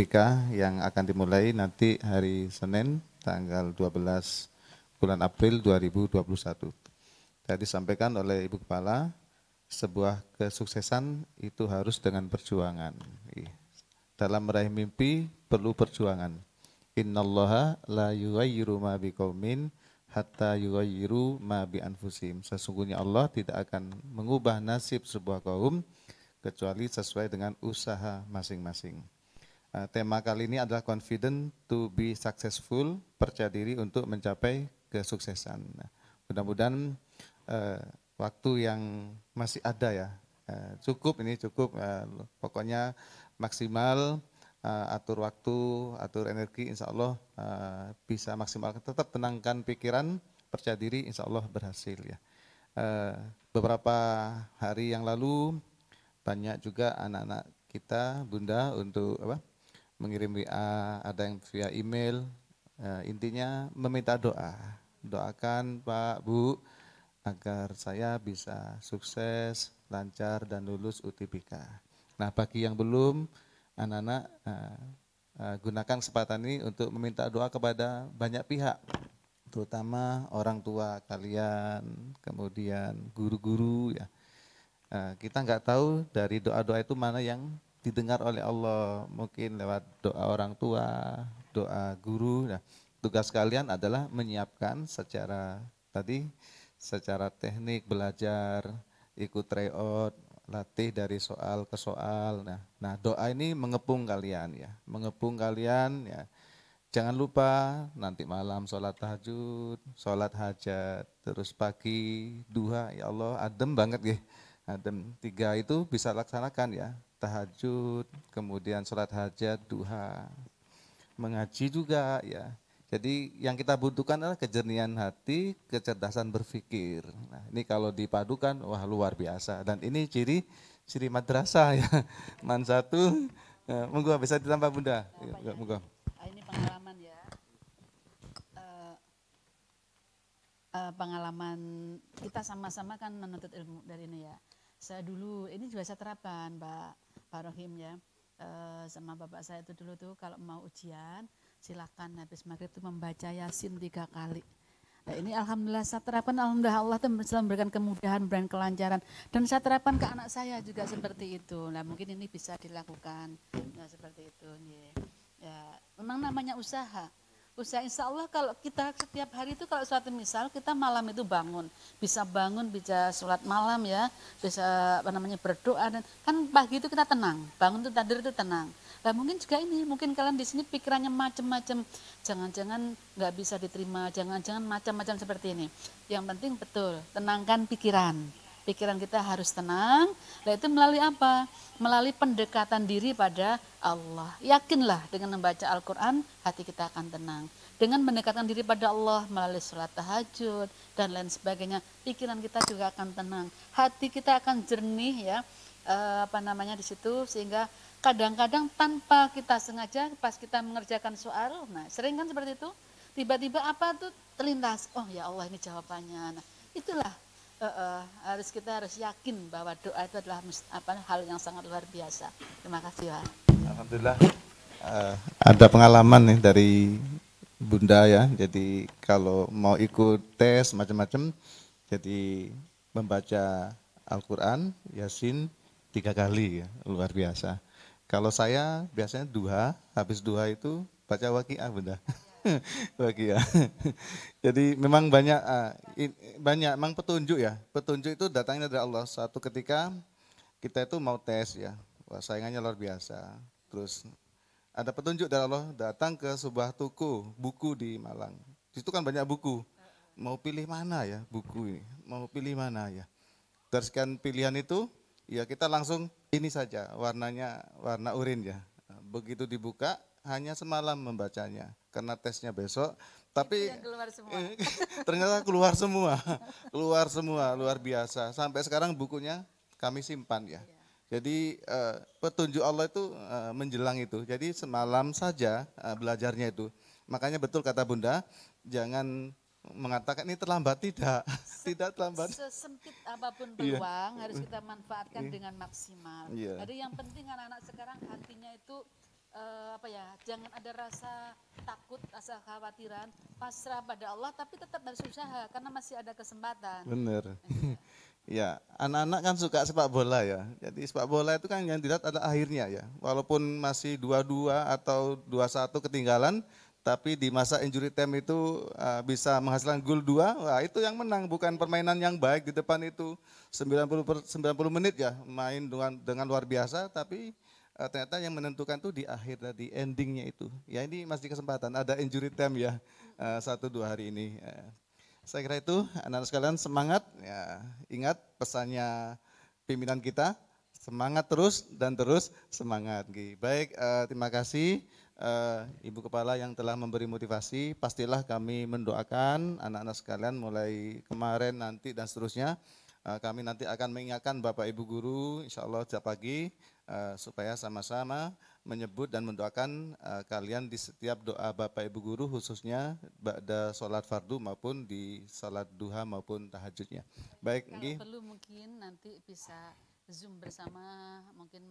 UTBK yang akan dimulai nanti hari Senin tanggal 12 bulan April 2021. Tadi disampaikan oleh Ibu Kepala, sebuah kesuksesan itu harus dengan perjuangan. Dalam meraih mimpi perlu perjuangan. Innallaha la yughayyiru ma biqaumin hatta yughayyiru ma bi anfusihim. Sesungguhnya Allah tidak akan mengubah nasib sebuah kaum kecuali sesuai dengan usaha masing-masing. Tema kali ini adalah confident to be successful, percaya diri untuk mencapai kesuksesan. Mudah-mudahan waktu yang masih ada ya, cukup, pokoknya maksimal, atur waktu, atur energi, insya Allah bisa maksimal. Tetap tenangkan pikiran, percaya diri, insya Allah berhasil ya. Beberapa hari yang lalu banyak juga anak-anak kita, Bunda, untuk mengirim WA, ada yang via email, intinya meminta doa. Doakan Pak, Bu, agar saya bisa sukses, lancar, dan lulus UTBK. Nah, bagi yang belum, anak-anak gunakan kesempatan ini untuk meminta doa kepada banyak pihak, terutama orang tua kalian, kemudian guru-guru ya. Kita nggak tahu dari doa-doa itu mana yang didengar oleh Allah, mungkin lewat doa orang tua, doa guru. Nah, tugas kalian adalah menyiapkan secara teknik, belajar, ikut tryout, latih dari soal ke soal. Nah, doa ini mengepung kalian ya, Jangan lupa nanti malam sholat tahajud, sholat hajat, terus pagi duha, ya Allah adem banget ya. Adem, 3 itu bisa laksanakan ya, tahajud, kemudian sholat hajat, duha, mengaji juga ya. Jadi yang kita butuhkan adalah kejernihan hati, kecerdasan berpikir. Nah, ini kalau dipadukan, wah luar biasa. Dan ini ciri madrasah ya. Man satu, monggo bisa ditambah Bunda. Ya, monggo. Ini pengalaman ya. Pengalaman kita sama-sama kan menuntut ilmu dari ini ya. Saya dulu, ini juga saya terapkan Pak Rohim ya. Sama bapak saya itu dulu tuh kalau mau ujian silakan habis maghrib itu membaca Yasin 3 kali. Nah, ini alhamdulillah saya terapkan, alhamdulillah Allah selalu memberikan kemudahan, memberikan kelancaran, dan saya terapkan ke anak saya juga seperti itu. Nah, mungkin ini bisa dilakukan ya, seperti itu ya. Memang namanya usaha insya Allah kalau kita setiap hari itu kalau suatu misal kita malam itu bangun bisa sholat malam ya, bisa berdoa, dan kan pagi itu kita tenang, bangun itu tidur itu tenang. Nah mungkin juga ini, mungkin kalian di sini pikirannya macam-macam, jangan-jangan nggak bisa diterima, jangan-jangan macam-macam seperti ini. Yang penting betul tenangkan pikiran kita harus tenang. Nah itu melalui apa? Melalui pendekatan diri pada Allah. Yakinlah dengan membaca Al-Quran hati kita akan tenang. Dengan mendekatkan diri pada Allah melalui sholat tahajud dan lain sebagainya, pikiran kita juga akan tenang. Hati kita akan jernih ya, di situ, sehingga kadang-kadang tanpa kita sengaja pas kita mengerjakan soal, nah sering kan seperti itu, tiba-tiba apa tuh terlintas, oh ya Allah ini jawabannya. Nah itulah kita harus yakin bahwa doa itu adalah hal yang sangat luar biasa. Terima kasih Pak. Alhamdulillah ada pengalaman nih dari Bunda ya. Jadi kalau mau ikut tes macam-macam, jadi membaca Al-Quran, Yasin 3 kali ya, luar biasa. Kalau saya biasanya duha, habis duha itu baca waqiah Bunda. Waqiah. Jadi memang banyak memang petunjuk ya. Petunjuk itu datangnya dari Allah. Suatu ketika kita itu mau tes ya, wah saingannya luar biasa. Terus ada petunjuk dari Allah, datang ke sebuah toko buku di Malang. Di situ kan banyak buku. Mau pilih mana ya buku ini? Mau pilih mana ya? Dari sekian pilihan itu, ya kita langsung ini saja, warnanya warna oranye ya. Begitu dibuka, hanya semalam membacanya karena tesnya besok, tapi keluar semua. ternyata keluar semua, luar biasa. Sampai sekarang bukunya kami simpan ya. Jadi petunjuk Allah itu menjelang itu. Jadi semalam saja belajarnya itu. Makanya betul kata Bunda, jangan mengatakan ini terlambat, tidak terlambat. Sesempit apapun peluang harus kita manfaatkan dengan maksimal. Jadi yang penting anak-anak sekarang hatinya itu apa ya, jangan ada rasa takut, rasa khawatiran, pasrah pada Allah, tapi tetap harus usaha karena masih ada kesempatan. Bener. Ya, anak-anak kan suka sepak bola ya. Jadi sepak bola itu kan yang dilihat ada akhirnya ya. Walaupun masih 2-2 atau 2-1 ketinggalan, tapi di masa injury time itu bisa menghasilkan gol 2, wah itu yang menang, bukan permainan yang baik di depan itu. 90 menit ya main dengan luar biasa, tapi ternyata yang menentukan tuh di akhir tadi endingnya itu. Ya ini masih kesempatan, ada injury time ya 1-2 hari ini. Saya kira itu anak-anak sekalian semangat ya, ingat pesannya pimpinan kita, semangat terus dan terus semangat. Baik, terima kasih Ibu Kepala yang telah memberi motivasi. Pastilah kami mendoakan anak-anak sekalian mulai kemarin, nanti dan seterusnya. Kami nanti akan mengingatkan Bapak Ibu Guru insya Allah setiap pagi supaya sama-sama menyebut dan mendoakan kalian di setiap doa Bapak Ibu Guru, khususnya pada sholat fardu maupun di sholat duha maupun tahajudnya. Baik, Kalau perlu mungkin nanti bisa Zoom bersama, mungkin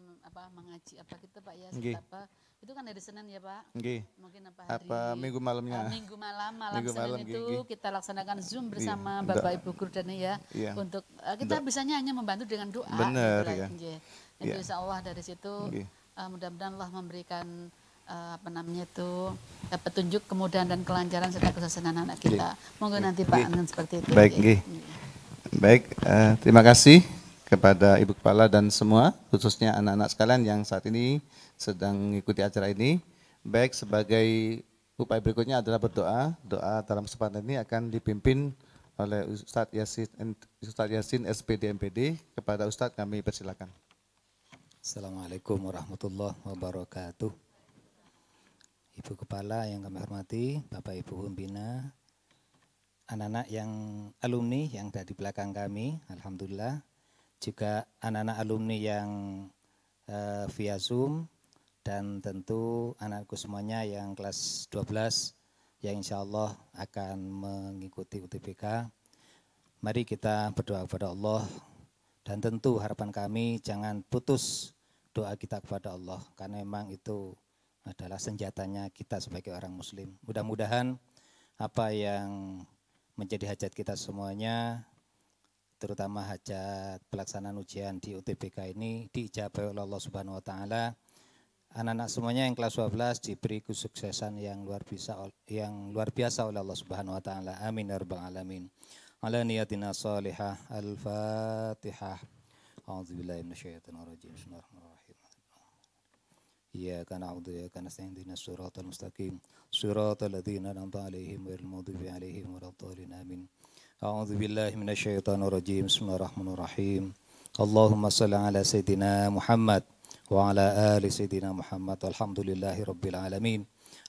mengaji apa gitu Pak ya, apa itu kan hari Senin ya Pak. Mungkin hari minggu malamnya. Minggu malam Senin itu kita laksanakan Zoom bersama Bapak Ibu Guru dan untuk kita bisanya hanya membantu dengan doa. Benar gitu ya. Itu insya Allah dari situ mudah-mudahan Allah memberikan petunjuk, kemudahan dan kelancaran serta kesuksesan anak kita. Monggo nanti Pak seperti itu. Baik, terima kasih kepada Ibu Kepala dan semua, khususnya anak-anak sekalian yang saat ini sedang mengikuti acara ini. Baik, sebagai upaya berikutnya adalah berdoa. Doa dalam kesempatan ini akan dipimpin oleh Ustadz Yasin SPD MPD. Kepada Ustadz kami persilakan. Assalamualaikum warahmatullahi wabarakatuh. Ibu Kepala yang kami hormati, Bapak Ibu Pembina, anak-anak yang alumni yang ada di belakang kami, alhamdulillah. Juga anak-anak alumni yang via Zoom, dan tentu anakku semuanya yang kelas 12 yang insya Allah akan mengikuti UTBK. Mari kita berdoa kepada Allah, dan tentu harapan kami jangan putus doa kita kepada Allah, karena memang itu adalah senjatanya kita sebagai orang muslim. Mudah-mudahan apa yang menjadi hajat kita semuanya, terutama hajat pelaksanaan ujian di UTBK ini, diijabahi oleh Allah Subhanahu wa taala. Anak-anak semuanya yang kelas 12 diberi kesuksesan yang luar biasa oleh Allah Subhanahu wa taala. Amin ya rabbal alamin. Ala niyatina salihah. Al-Fatihah. A'udzubillahi minasyaitonir rajim. Bismillahirrahmanirrahim. Iyyaka na'budu wa iyyaka nasta'in ihdinas siratal mustaqim. Siratal ladzina an'amta 'alaihim ghairil maghdubi 'alaihim waladdallin. Amin. A'udzu billahi minasyaitonir rajim. Bismillahirrahmanirrahim. Allahumma shalli ala sayidina Muhammad wa ala ali sayidina Muhammad. Alhamdulillahi rabbil alamin.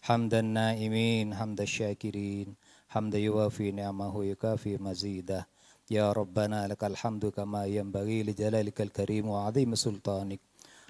Hamdan na'imin, hamdasy syakirin, hamdan yuwafi ni'amahu yukafi mazidah. Ya Rabbana lakal hamdu kama yanbaghi li jalalikal karim wa 'azimi sultanik.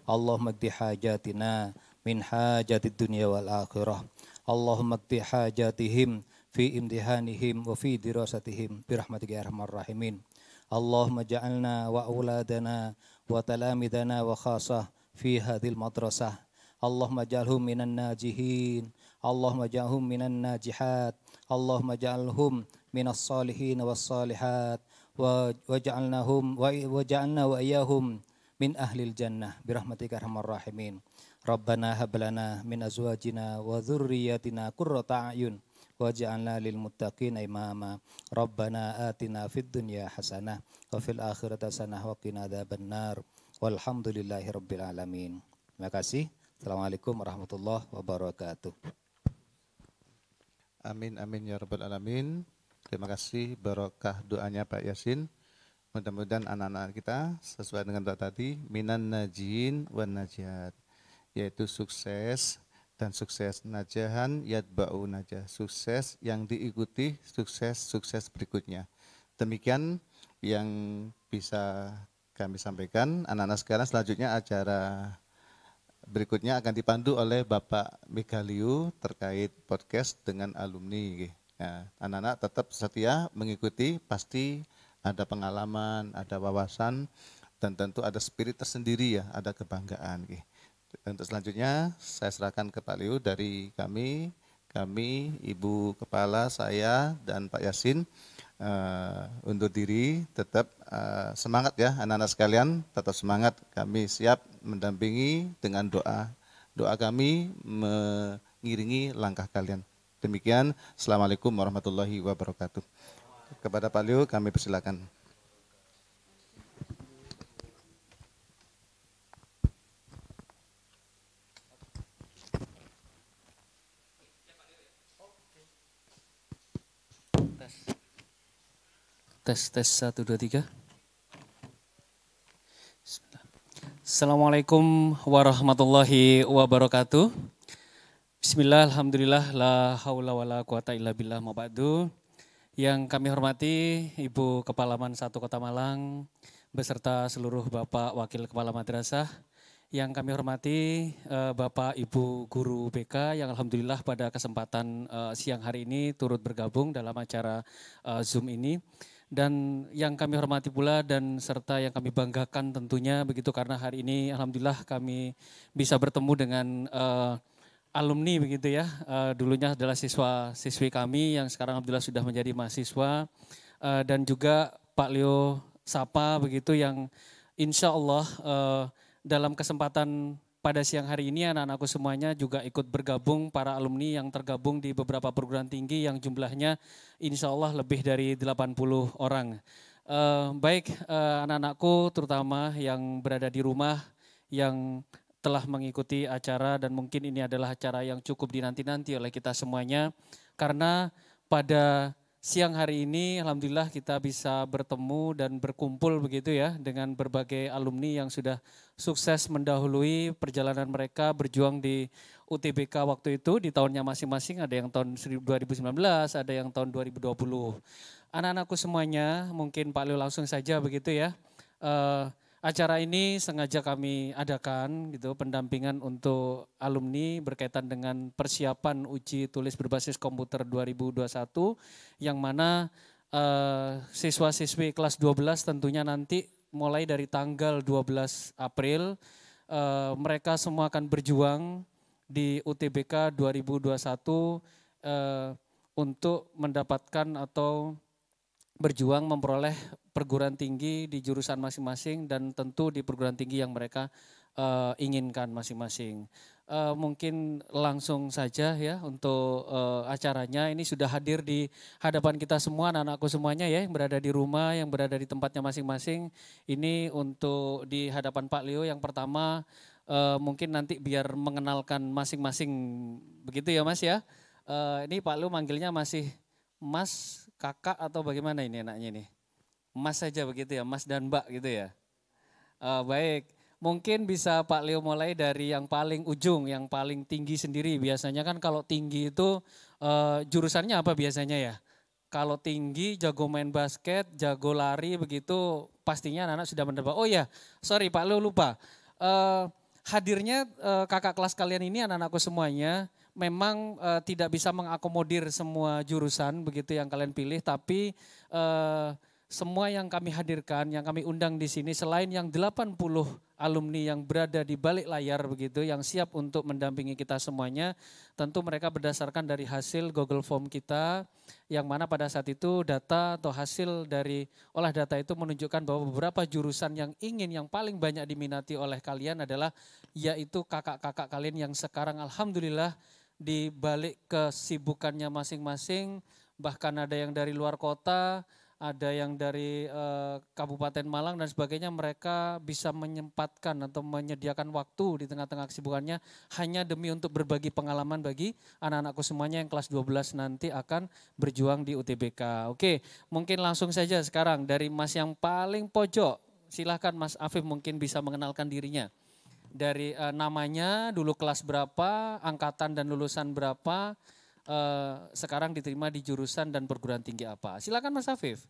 Allahumma qdi hajatina min hajatid dunya wal akhirah. Allahumma qdi hajatihim fi imtihanihim wa fi dirasatihim birahmatika ya arhamar rahimin. Allahumma ja'alna wa auladana wa talamidana wa khasah fi hadhil madrasah. Allahumma ja'alhum minan najihin, Allahumma ja'alhum minan najihat, Allahumma ja'alhum minas salihin was salihat, wa ja'alna wa iyyahum min ahlil jannah birahmatika ya arhamar rahimin. Rabbana hab lana min azwajina wa dzurriyyatina qurrata a'yun waj'alna lil muttaqina imama. Rabbana atina fid dunya hasanah wa fil akhirati hasanah wa qina adzabannar. Walhamdulillahi rabbil alamin. Terima kasih. Assalamualaikum warahmatullahi wabarakatuh. Amin amin ya rabbal alamin. Terima kasih barokah doanya Pak Yasin. Mudah-mudahan anak-anak kita sesuai dengan doa tadi, minan najin wan najihat, yaitu sukses dan sukses, najahan yatba'u najah, sukses yang diikuti sukses berikutnya. Demikian yang bisa kami sampaikan. Anak-anak sekalian, selanjutnya acara berikutnya akan dipandu oleh Bapak Megaliu terkait podcast dengan alumni. Nah, anak-anak tetap setia mengikuti, pasti ada pengalaman, ada wawasan, dan tentu ada spirit tersendiri ya, ada kebanggaan. Untuk selanjutnya saya serahkan ke Pak Liu dari kami, Ibu Kepala, saya dan Pak Yasin. Untuk diri tetap semangat ya anak-anak sekalian, tetap semangat, kami siap mendampingi dengan doa kami mengiringi langkah kalian. Demikian, Assalamualaikum warahmatullahi wabarakatuh. Kepada Pak Liu kami persilakan. Tes 1 2 3. Bismillah. Assalamualaikum warahmatullahi wabarakatuh. Bismillah, alhamdulillah, la haula wala quwata illa billah, ma ba'du. Yang kami hormati Ibu Kepala Man 1 Kota Malang beserta seluruh Bapak Wakil Kepala Madrasah. Yang kami hormati Bapak Ibu Guru BK yang alhamdulillah pada kesempatan siang hari ini turut bergabung dalam acara Zoom ini. Dan yang kami hormati pula dan serta yang kami banggakan tentunya begitu karena hari ini alhamdulillah kami bisa bertemu dengan alumni begitu ya. Dulunya adalah siswa-siswi kami yang sekarang alhamdulillah sudah menjadi mahasiswa. Dan juga Pak Leo Sapa begitu yang insya Allah dalam kesempatan pada siang hari ini anak-anakku semuanya juga ikut bergabung, para alumni yang tergabung di beberapa perguruan tinggi yang jumlahnya insya Allah lebih dari 80 orang. Baik anak-anakku terutama yang berada di rumah, yang telah mengikuti acara dan mungkin ini adalah acara yang cukup dinanti-nanti oleh kita semuanya. Karena pada siang hari ini alhamdulillah kita bisa bertemu dan berkumpul begitu ya dengan berbagai alumni yang sudah sukses mendahului perjalanan mereka berjuang di UTBK waktu itu di tahunnya masing-masing, ada yang tahun 2019, ada yang tahun 2020. Anak-anakku semuanya, mungkin Pak Leo langsung saja begitu ya. Acara ini sengaja kami adakan gitu, pendampingan untuk alumni berkaitan dengan persiapan uji tulis berbasis komputer 2021 yang mana siswa-siswi kelas 12 tentunya nanti mulai dari tanggal 12 April mereka semua akan berjuang di UTBK 2021 untuk mendapatkan atau berjuang memperoleh perguruan tinggi di jurusan masing-masing dan tentu di perguruan tinggi yang mereka inginkan masing-masing. Mungkin langsung saja ya untuk acaranya. Ini sudah hadir di hadapan kita semua, anak-anakku semuanya ya yang berada di rumah, yang berada di tempatnya masing-masing. Ini untuk di hadapan Pak Leo yang pertama mungkin nanti biar mengenalkan masing-masing begitu ya Mas ya. Ini Pak Leo manggilnya masih Mas, kakak atau bagaimana ini anaknya ini? Mas saja begitu ya, Mas dan Mbak gitu ya. Baik, mungkin bisa Pak Leo mulai dari yang paling ujung, yang paling tinggi sendiri. Biasanya kan kalau tinggi itu jurusannya apa biasanya ya? Kalau tinggi, jago main basket, jago lari begitu, pastinya anak-anak sudah menebak. Oh ya, sorry Pak Leo lupa. Hadirnya kakak kelas kalian ini anak-anakku semuanya, memang tidak bisa mengakomodir semua jurusan begitu yang kalian pilih, tapi semua yang kami hadirkan, yang kami undang di sini selain yang 80 alumni yang berada di balik layar begitu, yang siap untuk mendampingi kita semuanya, tentu mereka berdasarkan dari hasil Google Form kita, yang mana pada saat itu data atau hasil dari olah data itu menunjukkan bahwa beberapa jurusan yang ingin, yang paling banyak diminati oleh kalian adalah yaitu kakak-kakak kalian yang sekarang alhamdulillah di balik kesibukannya masing-masing, bahkan ada yang dari luar kota, ada yang dari Kabupaten Malang dan sebagainya, mereka bisa menyempatkan atau menyediakan waktu di tengah-tengah kesibukannya hanya demi untuk berbagi pengalaman bagi anak-anakku semuanya yang kelas 12 nanti akan berjuang di UTBK. Oke, mungkin langsung saja sekarang dari Mas yang paling pojok, silahkan Mas Afif mungkin bisa mengenalkan dirinya. Dari namanya, dulu kelas berapa, angkatan dan lulusan berapa, sekarang diterima di jurusan dan perguruan tinggi apa. Silakan Mas Afif.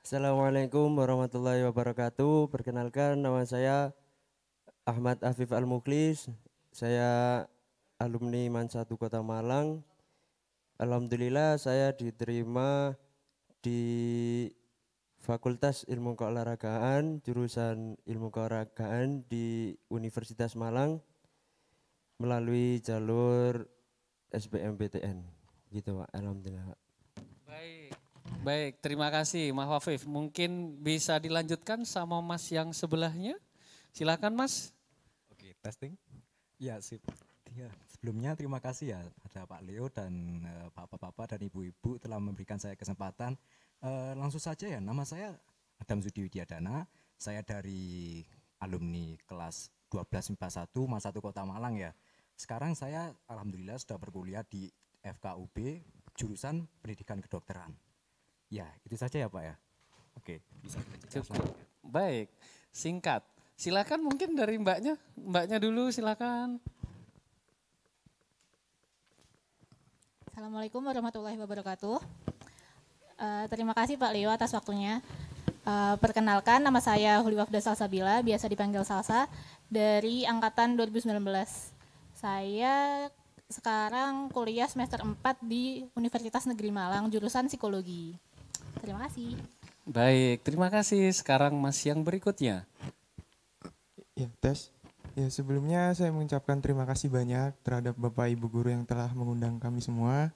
Assalamualaikum warahmatullahi wabarakatuh. Perkenalkan, nama saya Ahmad Afif Al-Mukhlis. Saya alumni MAN 1 Kota Malang. Alhamdulillah saya diterima di Fakultas Ilmu Keolahragaan, jurusan Ilmu Keolahragaan di Universitas Malang melalui jalur SBMPTN. Gitu Pak, alhamdulillah Pak. Baik, baik, terima kasih Mas Wafif. Mungkin bisa dilanjutkan sama Mas yang sebelahnya. Silakan Mas. Oke, testing. Ya, sip. Ya, sebelumnya terima kasih ya ada Pak Leo dan bapak-bapak dan ibu-ibu telah memberikan saya kesempatan. Langsung saja ya, nama saya Adam Sudi Widyadana. Saya dari alumni kelas 12 MIPA 1 MA 1 Kota Malang ya. Sekarang saya alhamdulillah sudah berkuliah di FKUB jurusan Pendidikan Kedokteran. Ya, itu saja ya Pak ya. Oke, bisa kita Cukup. Baik, singkat. Silakan mungkin dari mbaknya. Mbaknya dulu silakan. Assalamualaikum warahmatullahi wabarakatuh. Terima kasih Pak Leo atas waktunya. Perkenalkan, nama saya Huli Wafda Salsabila, biasa dipanggil Salsa, dari angkatan 2019. Saya sekarang kuliah semester 4 di Universitas Negeri Malang, jurusan psikologi. Terima kasih. Baik, terima kasih. Sekarang Mas yang berikutnya. Ya, tes. Ya, sebelumnya saya mengucapkan terima kasih banyak terhadap Bapak Ibu Guru yang telah mengundang kami semua.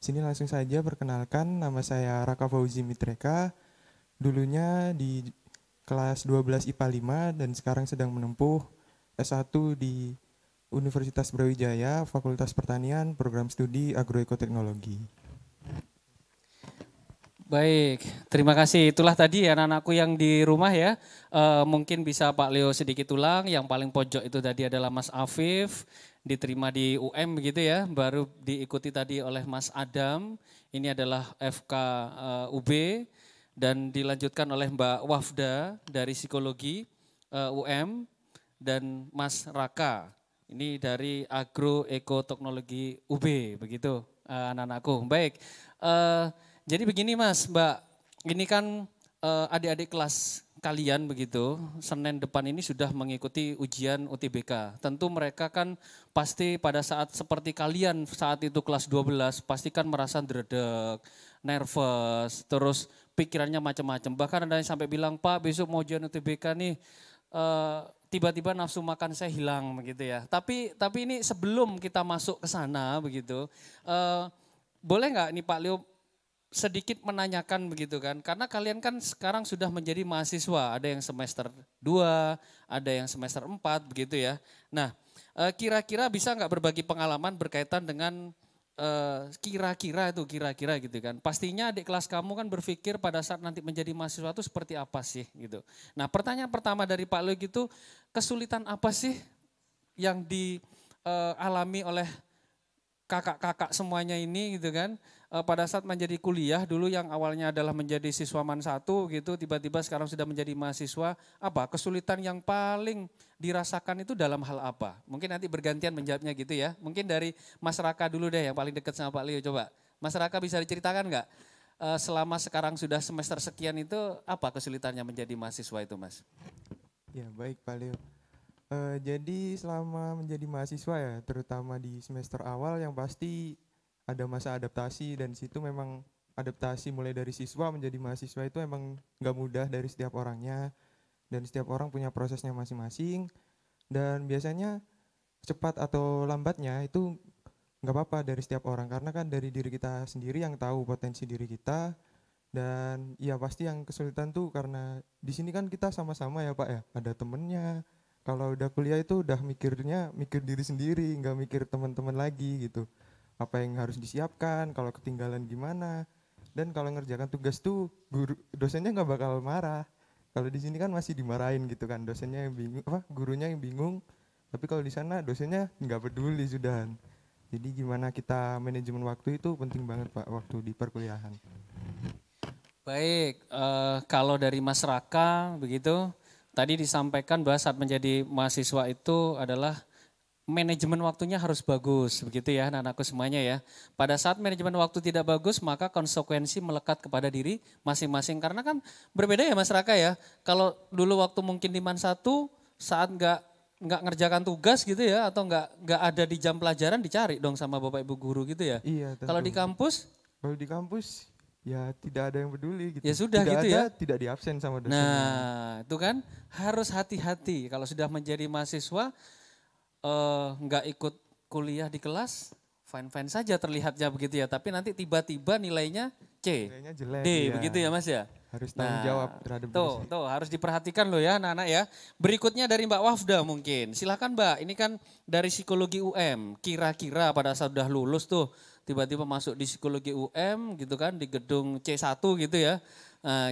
Sini langsung saja perkenalkan, nama saya Raka Fauzi Mitreka. Dulunya di kelas 12 IPA 5 dan sekarang sedang menempuh S1 di Universitas Brawijaya, Fakultas Pertanian, Program Studi Agroekoteknologi. Baik, terima kasih. Itulah tadi anak-anakku yang di rumah ya. Mungkin bisa Pak Leo sedikit ulang. Yang paling pojok itu tadi adalah Mas Afif, diterima di UM begitu ya. Baru diikuti tadi oleh Mas Adam. Ini adalah FK UB dan dilanjutkan oleh Mbak Wafda dari psikologi UM dan Mas Raka. Ini dari Agroekoteknologi UB begitu anak-anakku. Baik. Jadi begini Mas, Mbak, ini kan adik-adik kelas kalian begitu, Senin depan ini sudah mengikuti ujian UTBK. Tentu mereka kan pasti pada saat seperti kalian saat itu kelas 12, pasti kan merasa dredeg, nervous, terus pikirannya macam-macam. Bahkan ada yang sampai bilang, Pak besok mau ujian UTBK nih, tiba-tiba nafsu makan saya hilang begitu ya. Tapi ini sebelum kita masuk ke sana begitu, boleh nggak nih Pak Leo sedikit menanyakan begitu kan, karena kalian kan sekarang sudah menjadi mahasiswa, ada yang semester 2, ada yang semester 4 begitu ya. Nah kira-kira bisa nggak berbagi pengalaman berkaitan dengan kira-kira gitu kan. Pastinya adik kelas kamu kan berpikir pada saat nanti menjadi mahasiswa itu seperti apa sih gitu. Nah pertanyaan pertama dari Pak Leo gitu, kesulitan apa sih yang dialami oleh kakak-kakak semuanya ini gitu kan, pada saat menjadi kuliah dulu yang awalnya adalah menjadi siswa MAN 1 gitu, tiba-tiba sekarang sudah menjadi mahasiswa, apa kesulitan yang paling dirasakan itu dalam hal apa? Mungkin nanti bergantian menjawabnya gitu ya, mungkin dari Mas Raka dulu deh yang paling dekat sama Pak Leo, coba. Mas Raka bisa diceritakan nggak, selama sekarang sudah semester sekian itu apa kesulitannya menjadi mahasiswa itu Mas? Ya, baik Pak Leo. Jadi selama menjadi mahasiswa ya, terutama di semester awal yang pasti ada masa adaptasi dan situ memang adaptasi mulai dari siswa menjadi mahasiswa itu emang nggak mudah dari setiap orangnya dan setiap orang punya prosesnya masing-masing dan biasanya cepat atau lambatnya itu nggak apa-apa dari setiap orang karena kan dari diri kita sendiri yang tahu potensi diri kita dan ya pasti yang kesulitan tuh karena di sini kan kita sama-sama ya Pak ya, ada temennya. Kalau udah kuliah itu udah mikir diri sendiri, nggak mikir teman-teman lagi gitu. Apa yang harus disiapkan, kalau ketinggalan gimana. Dan kalau ngerjakan tugas tuh dosennya nggak bakal marah. Kalau di sini kan masih dimarahin gitu kan, dosennya yang bingung, gurunya yang bingung. Tapi kalau di sana dosennya nggak peduli sudah. Jadi gimana kita manajemen waktu itu penting banget Pak waktu di perkuliahan. Baik, kalau dari Mas Raka begitu. Tadi disampaikan bahwa saat menjadi mahasiswa itu adalah manajemen waktunya harus bagus, begitu ya anak-anakku semuanya ya. Pada saat manajemen waktu tidak bagus, maka konsekuensi melekat kepada diri masing-masing. Karena kan berbeda ya Mas Raka ya, kalau dulu waktu mungkin di MAN 1, saat nggak ngerjakan tugas gitu ya, atau nggak ada di jam pelajaran dicari dong sama bapak ibu guru gitu ya. Iya, Kalau di tentu. kampus, Kalau di kampus ya tidak ada yang peduli gitu. ya sudah Tidak gitu ada, ya. tidak di absen sama dosennya. Nah itu kan harus hati-hati kalau sudah menjadi mahasiswa nggak ikut kuliah di kelas, fine-fine saja terlihatnya begitu ya. Tapi nanti tiba-tiba nilainya C, Nilainya jelek. D iya. begitu ya Mas ya. Harus tanggung jawab terhadap diri sendiri. Tuh harus diperhatikan loh ya anak-anak ya. Berikutnya dari Mbak Wafda mungkin. Silakan Mbak, ini kan dari psikologi UM. Kira-kira pada saat sudah lulus tuh tiba-tiba masuk di psikologi UM gitu kan di gedung C1 gitu ya.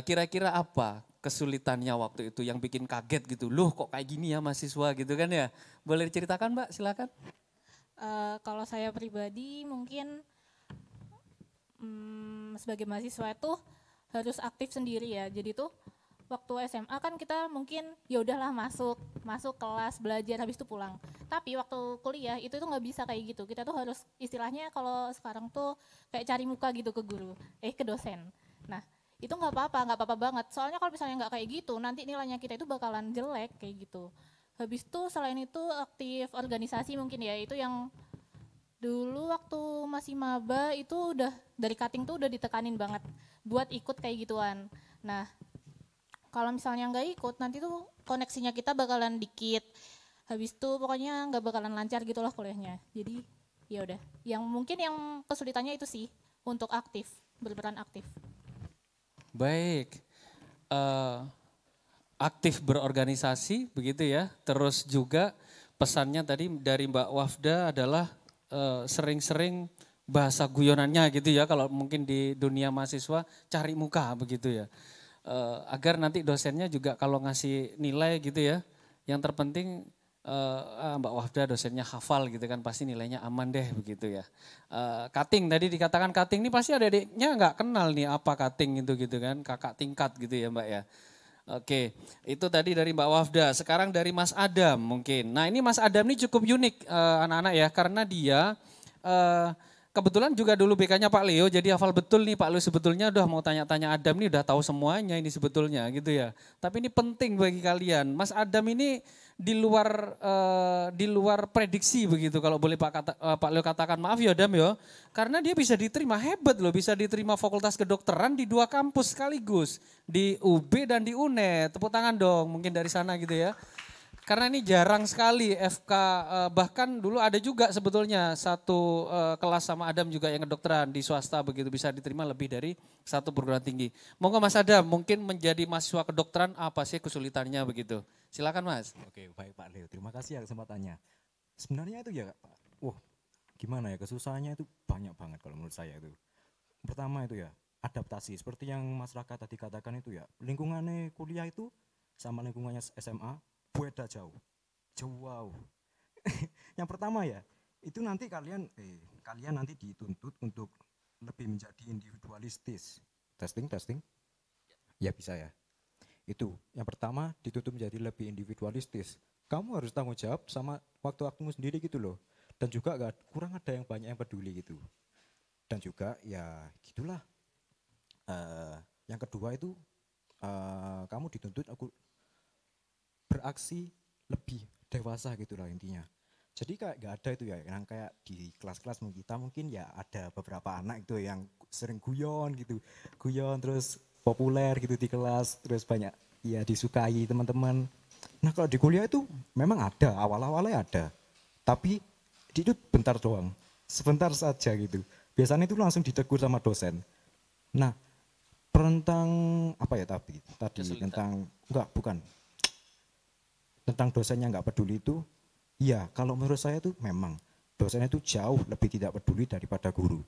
Kira-kira apa kesulitannya waktu itu yang bikin kaget gitu. Loh kok kayak gini ya mahasiswa gitu kan ya. Boleh diceritakan Mbak, silakan. Kalau saya pribadi mungkin sebagai mahasiswa itu harus aktif sendiri ya. Jadi tuh waktu SMA kan kita mungkin ya udahlah masuk kelas belajar habis itu pulang. Tapi waktu kuliah itu tuh nggak bisa kayak gitu. Kita tuh harus istilahnya kalau sekarang tuh kayak cari muka gitu ke guru, ke dosen. Nah itu nggak apa-apa banget. Soalnya kalau misalnya nggak kayak gitu, nanti nilainya kita itu bakalan jelek kayak gitu. Habis itu selain itu aktif organisasi mungkin ya, itu yang dulu waktu masih maba itu udah dari cutting tuh udah ditekanin banget buat ikut kayak gituan. Nah kalau misalnya nggak ikut nanti tuh koneksinya kita bakalan dikit. Habis itu pokoknya nggak bakalan lancar gitulah kuliahnya. Jadi ya udah. Yang mungkin yang kesulitannya itu sih untuk aktif, berperan aktif. Baik, aktif berorganisasi begitu ya. Terus juga pesannya tadi dari Mbak Wafda adalah sering-sering bahasa guyonannya gitu ya. Kalau mungkin di dunia mahasiswa cari muka begitu ya. Agar nanti dosennya juga kalau ngasih nilai gitu ya. Yang terpenting Mbak Wafda dosennya hafal gitu kan, pasti nilainya aman deh begitu ya. Cutting tadi dikatakan cutting ini pasti adik-adiknya nggak kenal nih apa cutting itu gitu kan, kakak tingkat gitu ya Mbak ya. Oke, itu tadi dari Mbak Wafda. Sekarang dari Mas Adam mungkin. Nah ini Mas Adam ini cukup unik anak-anak ya, karena dia kebetulan juga dulu BK-nya Pak Leo, jadi hafal betul nih Pak Leo sebetulnya udah mau tanya-tanya Adam nih udah tahu semuanya ini sebetulnya gitu ya. Tapi ini penting bagi kalian. Mas Adam ini di luar prediksi begitu kalau boleh Pak Leo katakan, maaf ya Adam ya. Karena dia bisa diterima, hebat loh, bisa diterima Fakultas Kedokteran di 2 kampus sekaligus, di UB dan di UNED. Tepuk tangan dong mungkin dari sana gitu ya. Karena ini jarang sekali FK, bahkan dulu ada juga sebetulnya satu kelas sama Adam juga yang kedokteran di swasta begitu, bisa diterima lebih dari 1 perguruan tinggi. Monggo Mas Adam, mungkin menjadi mahasiswa kedokteran apa sih kesulitannya begitu? Silakan Mas. Oke, baik Pak Leo. Terima kasih ya kesempatannya. Sebenarnya itu ya Pak, gimana ya, kesusahannya itu banyak banget kalau menurut saya itu. Pertama itu ya, adaptasi. Seperti yang masyarakat tadi katakan itu ya, lingkungannya kuliah itu sama lingkungannya SMA, beda jauh. Wow. Yang pertama ya, itu nanti kalian nanti dituntut untuk lebih menjadi individualistis. Testing. Ya bisa ya. Itu yang pertama, dituntut menjadi lebih individualistis. Kamu harus tanggung jawab sama waktu-waktumu sendiri gitu loh. Dan juga kurang ada yang banyak yang peduli gitu. Dan juga ya gitulah. Yang kedua itu kamu dituntut beraksi lebih dewasa gitu lah intinya. Jadi kayak gak ada itu ya, yang kayak di kelas-kelas kita mungkin ya ada beberapa anak itu yang sering guyon terus populer gitu di kelas, terus banyak ya disukai teman-teman. Nah kalau di kuliah itu memang ada, awal-awalnya ada, tapi itu bentar doang, sebentar saja gitu. Biasanya itu langsung ditegur sama dosen. Nah tentang apa ya tadi tentang tentang dosennya nggak peduli itu, iya kalau menurut saya itu memang dosennya itu jauh lebih tidak peduli daripada guru.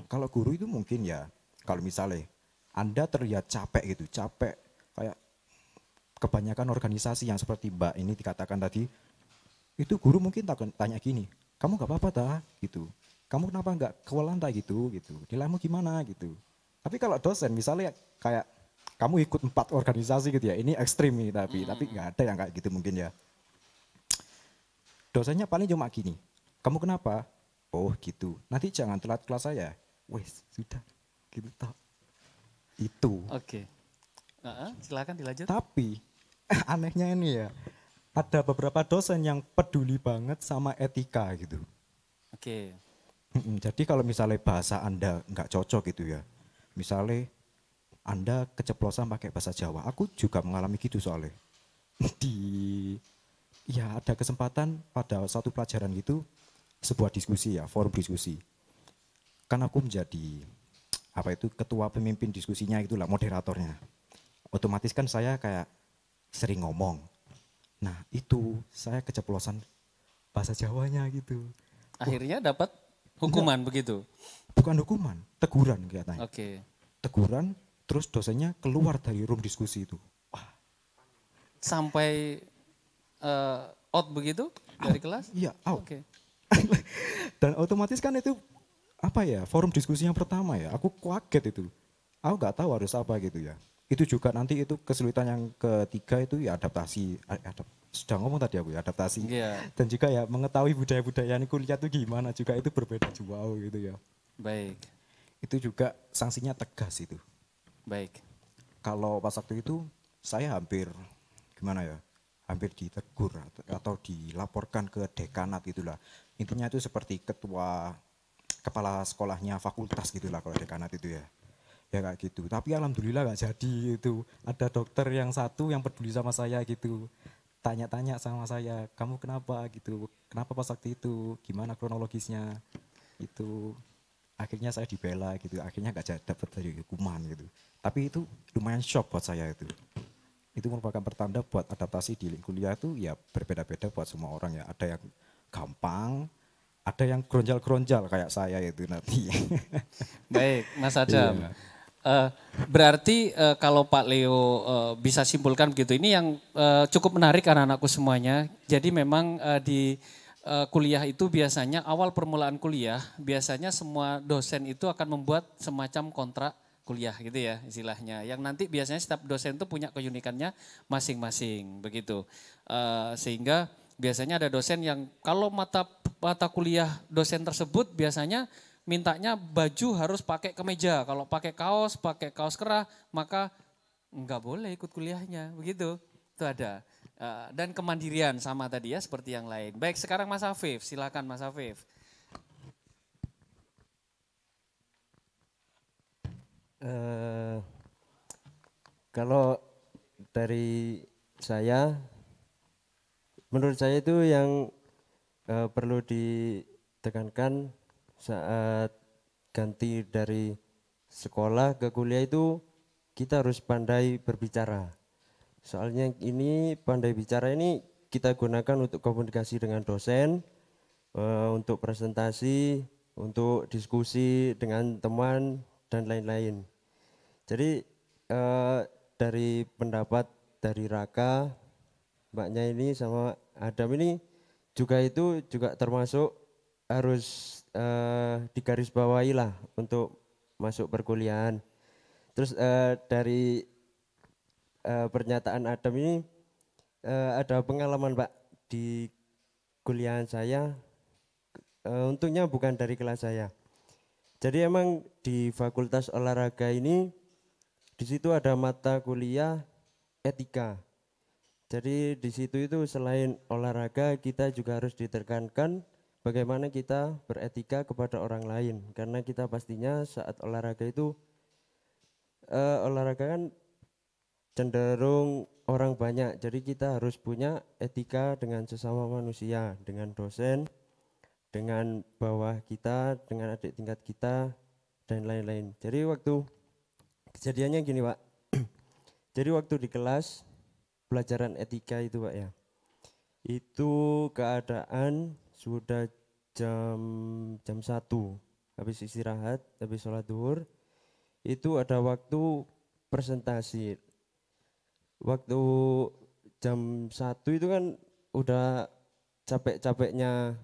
Kalau guru itu mungkin ya, kalau misalnya Anda terlihat capek kayak kebanyakan organisasi yang seperti Mbak ini dikatakan tadi, itu guru mungkin tanya gini, kamu nggak apa-apa dah gitu, kamu kenapa nggak ke lantai gitu, nilaimu gimana gitu. Tapi kalau dosen misalnya kayak kamu ikut 4 organisasi gitu ya, ini ekstrim nih tapi nggak ada yang kayak gitu mungkin ya. Dosennya paling cuma gini, kamu kenapa? Oh gitu, nanti jangan telat kelas saya. Wes sudah, gitu tak. Itu. Oke. Silakan dilanjut. Tapi anehnya ini ya, ada beberapa dosen yang peduli banget sama etika gitu. Oke. Jadi kalau misalnya bahasa Anda nggak cocok gitu ya, misalnya Anda keceplosan pakai bahasa Jawa, aku juga mengalami gitu soalnya. Ya ada kesempatan pada satu pelajaran gitu, sebuah diskusi ya, forum diskusi. Kan aku menjadi ketua pemimpin diskusinya itulah, moderatornya. Otomatis kan saya kayak sering ngomong. Nah itu saya keceplosan bahasa Jawanya gitu. Akhirnya dapat hukuman begitu? Bukan hukuman, teguran kelihatannya. Oke. Teguran, terus dosennya keluar dari room diskusi itu. Wah. Sampai out begitu dari kelas? Iya, out. Oke. Dan otomatis kan itu forum diskusi yang pertama ya. Aku kaget itu. Aku nggak tahu harus apa gitu ya. Itu juga nanti itu kesulitan yang ketiga itu ya adaptasi. Sudah ngomong tadi aku ya, adaptasi. Yeah. Dan juga ya mengetahui budaya-budaya kuliah itu gimana juga itu berbeda jauh gitu ya. Baik. Itu juga sanksinya tegas itu. Baik. Kalau pas waktu itu saya hampir ditegur atau dilaporkan ke dekanat itulah. Intinya itu seperti kepala sekolahnya fakultas gitulah kalau dekanat itu ya. Ya kayak gitu. Tapi alhamdulillah nggak jadi itu. Ada dokter yang satu yang peduli sama saya gitu. Tanya-tanya sama saya, kamu kenapa gitu, kenapa pas waktu itu, gimana kronologisnya, itu akhirnya saya dibela gitu, akhirnya nggak dapat dari hukuman gitu. Tapi itu lumayan shock buat saya itu merupakan pertanda buat adaptasi di kuliah itu ya berbeda-beda buat semua orang ya, ada yang gampang, ada yang geronjal-geronjal kayak saya itu nanti. Baik, Mas Adam. Berarti kalau Pak Leo bisa simpulkan begitu, ini yang cukup menarik anak-anakku semuanya. Jadi memang di kuliah itu biasanya awal permulaan kuliah, biasanya semua dosen itu akan membuat semacam kontrak kuliah gitu ya istilahnya. Yang nanti biasanya setiap dosen itu punya keunikannya masing-masing begitu. Sehingga biasanya ada dosen yang kalau mata kuliah dosen tersebut biasanya mintanya baju harus pakai kemeja. Kalau pakai kaos kerah, maka enggak boleh ikut kuliahnya. Begitu, itu ada. Dan kemandirian sama tadi ya, seperti yang lain. Baik, sekarang Mas Afif, silakan Mas Afif. Kalau dari saya, menurut saya itu yang perlu ditekankan saat ganti dari sekolah ke kuliah itu kita harus pandai berbicara. Soalnya ini pandai bicara ini kita gunakan untuk komunikasi dengan dosen, untuk presentasi, untuk diskusi dengan teman dan lain-lain. Jadi dari pendapat dari Raka, Mbaknya ini sama Adam ini juga termasuk harus digarisbawahi lah untuk masuk perkuliahan. Terus dari pernyataan Adam ini ada pengalaman Pak di kuliahan saya, untungnya bukan dari kelas saya. Jadi emang di Fakultas Olahraga ini di situ ada mata kuliah etika. Jadi di situ itu selain olahraga kita juga harus ditekankan bagaimana kita beretika kepada orang lain, karena kita pastinya saat olahraga itu olahraga kan cenderung orang banyak, jadi kita harus punya etika dengan sesama manusia, dengan dosen, dengan bawah kita, dengan adik tingkat kita dan lain-lain. Jadi waktu kejadiannya gini Pak, jadi waktu di kelas pelajaran etika itu Pak ya, itu keadaan sudah jam 1 habis istirahat, habis sholat duhur, itu ada waktu presentasi. Waktu jam 1 itu kan udah capek-capeknya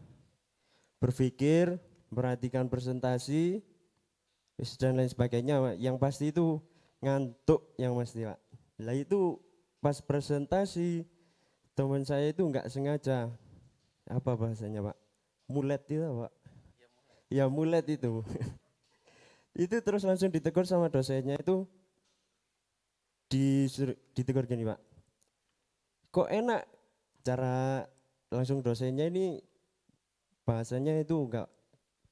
berpikir, perhatikan presentasi dan lain sebagainya, yang pasti itu ngantuk yang pasti Pak. Lah itu pas presentasi teman saya itu enggak sengaja, apa bahasanya Pak, mulet itu Pak, ya mulet itu. Itu terus langsung ditegur sama dosennya, itu ditegur gini Pak, kok enak cara langsung dosennya ini bahasanya itu enggak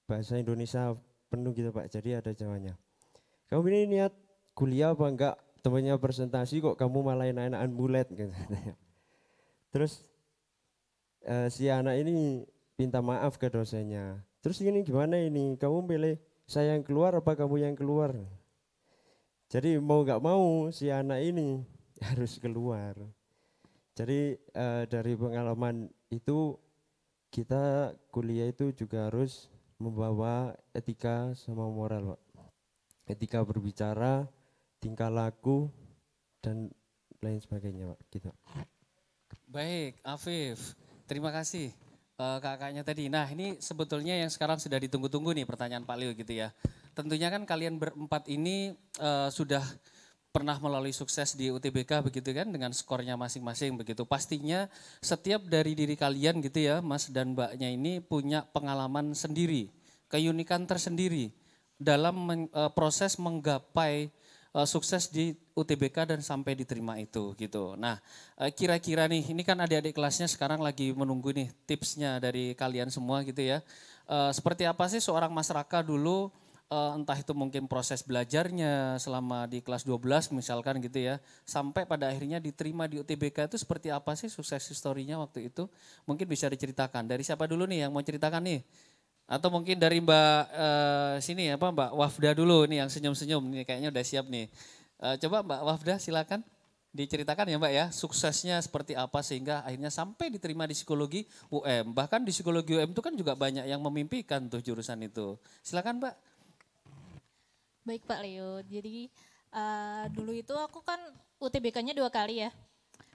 bahasa Indonesia penuh gitu Pak, jadi ada Jawanya. Kamu ini niat kuliah apa enggak? Temannya presentasi kok kamu malah enak-enakan bulet gitu. Terus si anak ini minta maaf ke dosennya. Terus ini gimana ini? Kamu pilih saya yang keluar apa kamu yang keluar? Jadi mau nggak mau si anak ini harus keluar. Jadi dari pengalaman itu kita kuliah itu juga harus membawa etika sama moral, Pak. Etika berbicara, tingkah laku, dan lain sebagainya, Pak. Gitu. Baik, Afif. Terima kasih kakaknya tadi. Nah ini sebetulnya yang sekarang sudah ditunggu-tunggu nih pertanyaan Pak Leo gitu ya. Tentunya kan kalian berempat ini sudah pernah melalui sukses di UTBK begitu kan dengan skornya masing-masing begitu. Pastinya setiap dari diri kalian gitu ya Mas dan Mbaknya ini punya pengalaman sendiri, keunikan tersendiri dalam proses menggapai sukses di UTBK dan sampai diterima itu gitu. Nah kira-kira nih ini kan adik-adik kelasnya sekarang lagi menunggu nih tipsnya dari kalian semua gitu ya. Seperti apa sih seorang Mas Raka dulu entah itu mungkin proses belajarnya selama di kelas 12 misalkan gitu ya. Sampai pada akhirnya diterima di UTBK itu seperti apa sih sukses historinya waktu itu. Mungkin bisa diceritakan. Dari siapa dulu nih yang mau ceritakan nih? Atau mungkin dari Mbak sini apa Mbak Wafda dulu nih yang senyum-senyum nih kayaknya udah siap nih. Coba Mbak Wafda silakan diceritakan ya Mbak ya suksesnya seperti apa sehingga akhirnya sampai diterima di psikologi UM. Bahkan di psikologi UM itu kan juga banyak yang memimpikan tuh jurusan itu. Silakan Mbak. Baik Pak Leo, jadi dulu itu aku kan UTBK-nya 2 kali ya,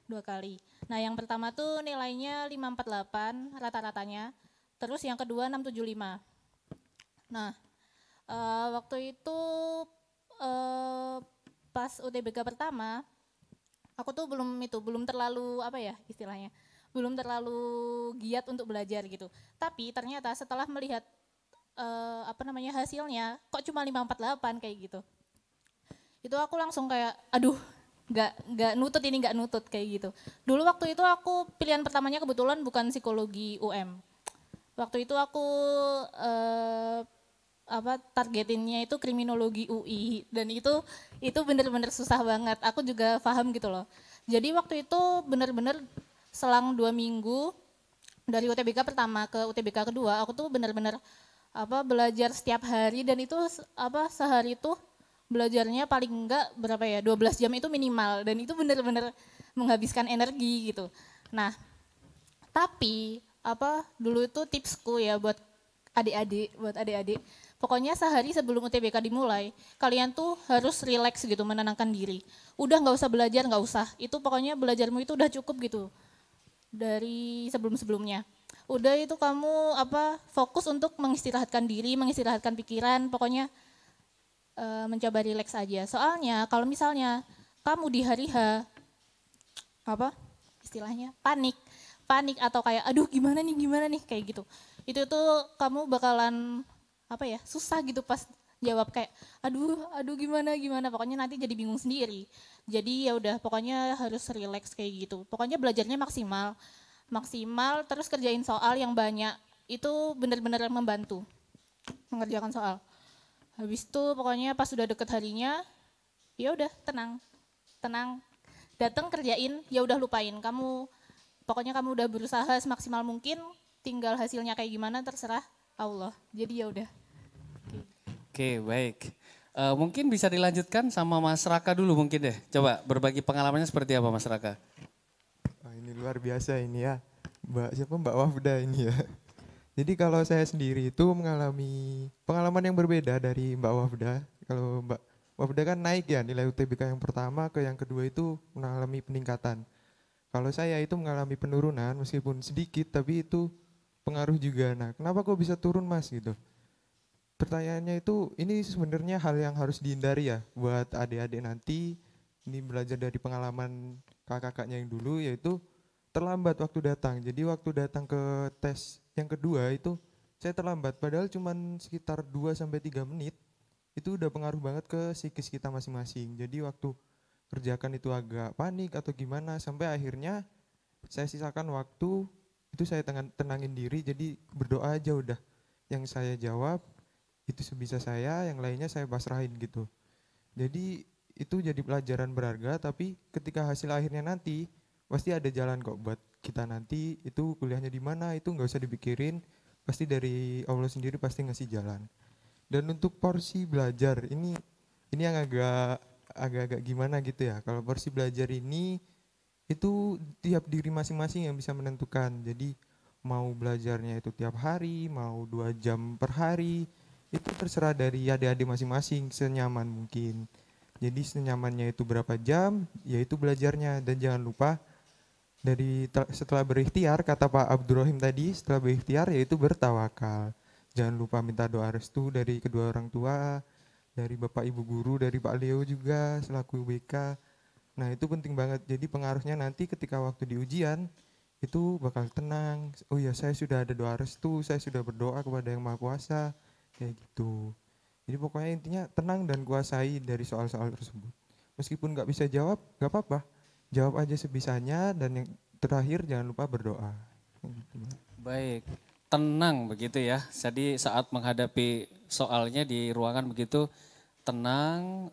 2 kali. Nah yang pertama tuh nilainya 548 rata-ratanya, terus yang kedua 675. Nah waktu itu pas UTBK pertama, aku tuh belum terlalu apa ya istilahnya, belum terlalu giat untuk belajar gitu. Tapi ternyata setelah melihat hasilnya kok cuma 548 kayak gitu. Itu aku langsung kayak aduh nggak nutut kayak gitu. Dulu waktu itu aku pilihan pertamanya kebetulan bukan psikologi UM. Waktu itu aku targetinnya itu kriminologi UI dan itu benar-benar susah banget. Aku juga paham gitu loh. Jadi waktu itu benar-benar selang 2 minggu dari UTBK pertama ke UTBK kedua aku tuh benar-benar belajar setiap hari dan itu sehari itu belajarnya paling enggak 12 jam itu minimal dan itu benar-benar menghabiskan energi gitu. Nah, tapi dulu itu tipsku ya buat adik-adik. Pokoknya sehari sebelum UTBK dimulai, kalian tuh harus relax gitu, menenangkan diri. Udah nggak usah belajar, nggak usah. Itu pokoknya belajarmu itu udah cukup gitu dari sebelum-sebelumnya. Udah itu kamu fokus untuk mengistirahatkan diri, mengistirahatkan pikiran, pokoknya mencoba rileks aja. Soalnya kalau misalnya kamu di hari H istilahnya panik atau kayak aduh gimana nih kayak gitu. Itu tuh kamu bakalan susah gitu pas jawab kayak aduh gimana pokoknya nanti jadi bingung sendiri. Jadi ya udah pokoknya harus rileks kayak gitu. Pokoknya belajarnya maksimal terus kerjain soal yang banyak. Itu benar-benar membantu mengerjakan soal. Habis itu pokoknya pas sudah deket harinya ya udah tenang. Datang kerjain, ya udah lupain. Pokoknya kamu udah berusaha semaksimal mungkin, tinggal hasilnya kayak gimana terserah Allah. Jadi ya udah. Oke, baik. Mungkin bisa dilanjutkan sama Mas Raka dulu mungkin deh. Coba berbagi pengalamannya seperti apa Mas Raka? Ini luar biasa ini ya. Mbak Wafda ini ya. Jadi kalau saya sendiri itu mengalami pengalaman yang berbeda dari Mbak Wafda. Kalau Mbak Wafda kan naik ya nilai UTBK yang pertama ke yang kedua itu mengalami peningkatan. Kalau saya itu mengalami penurunan meskipun sedikit tapi itu pengaruh juga. Nah kenapa kok bisa turun Mas gitu? Pertanyaannya itu ini sebenarnya hal yang harus dihindari ya buat adik-adik nanti. Ini belajar dari pengalaman kakak-kakaknya yang dulu yaitu terlambat waktu datang. Jadi waktu datang ke tes yang kedua itu saya terlambat padahal cuma sekitar 2-3 menit itu udah pengaruh banget ke psikis kita masing-masing. Jadi waktu kerjakan itu agak panik atau gimana sampai akhirnya saya sisakan waktu itu saya tenangin diri, jadi berdoa aja udah. Yang saya jawab itu sebisa saya, yang lainnya saya pasrahin gitu. Jadi itu jadi pelajaran berharga, tapi ketika hasil akhirnya nanti pasti ada jalan kok buat kita nanti. Itu kuliahnya di mana itu nggak usah dipikirin, pasti dari Allah sendiri pasti ngasih jalan. Dan untuk porsi belajar ini yang agak gimana gitu ya. Kalau porsi belajar ini itu tiap diri masing-masing yang bisa menentukan. Jadi mau belajarnya itu tiap hari, mau 2 jam per hari, itu terserah dari adik-adik masing-masing senyaman mungkin. Jadi senyamannya itu berapa jam, yaitu belajarnya. Dan jangan lupa setelah berikhtiar, kata Pak Abdurrahim tadi, setelah berikhtiar yaitu bertawakal. Jangan lupa minta doa restu dari kedua orang tua, dari Bapak Ibu Guru, dari Pak Leo juga selaku UBK. Nah itu penting banget, jadi pengaruhnya nanti ketika waktu di ujian, itu bakal tenang. Oh ya, saya sudah ada doa restu, saya sudah berdoa kepada Yang Maha Kuasa, kayak gitu. Jadi pokoknya intinya tenang dan kuasai dari soal-soal tersebut. Meskipun nggak bisa jawab, nggak apa-apa. Jawab aja sebisanya, dan yang terakhir jangan lupa berdoa. Baik, tenang begitu ya. Jadi saat menghadapi soalnya di ruangan begitu, tenang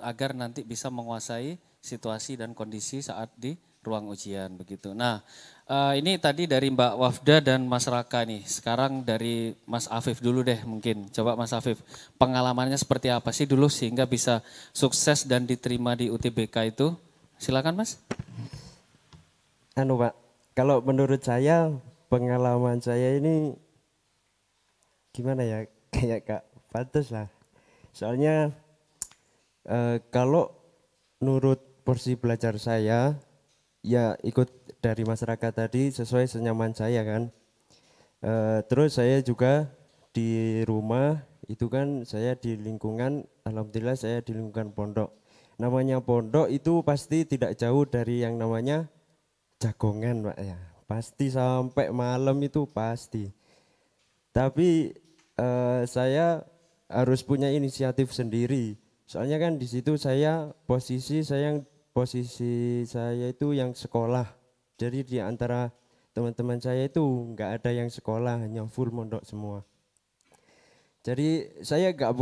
agar nanti bisa menguasai situasi dan kondisi saat di ruang ujian begitu. Nah ini tadi dari Mbak Wafda dan Mas Raka nih. Sekarang dari Mas Afif dulu deh mungkin. Coba Mas Afif, pengalamannya seperti apa sih dulu sehingga bisa sukses dan diterima di UTBK itu? Silakan Mas. Pak, kalau menurut saya pengalaman saya ini gimana ya, kayak Kak Patus lah. Soalnya kalau nurut porsi belajar saya, ya ikut dari masyarakat tadi sesuai senyaman saya kan. Terus saya juga di rumah itu kan saya di lingkungan, alhamdulillah saya di lingkungan pondok. Namanya pondok itu pasti tidak jauh dari yang namanya jagongan Pak ya. Pasti sampai malam itu pasti. Tapi saya harus punya inisiatif sendiri. Soalnya kan di situ posisi saya itu yang sekolah. Jadi di antara teman-teman saya itu nggak ada yang sekolah, hanya full mondok semua. Jadi saya nggak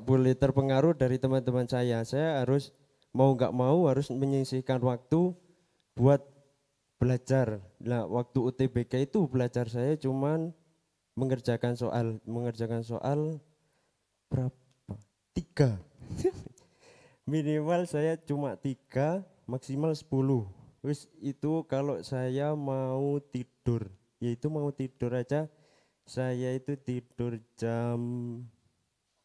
boleh terpengaruh dari teman-teman saya. Saya harus mau nggak mau harus menyisihkan waktu buat belajar. Nah, waktu UTBK itu belajar saya cuman mengerjakan soal berapa? 3. Minimal saya cuma 3, maksimal 10. Wis itu kalau saya mau tidur, yaitu mau tidur aja saya itu tidur jam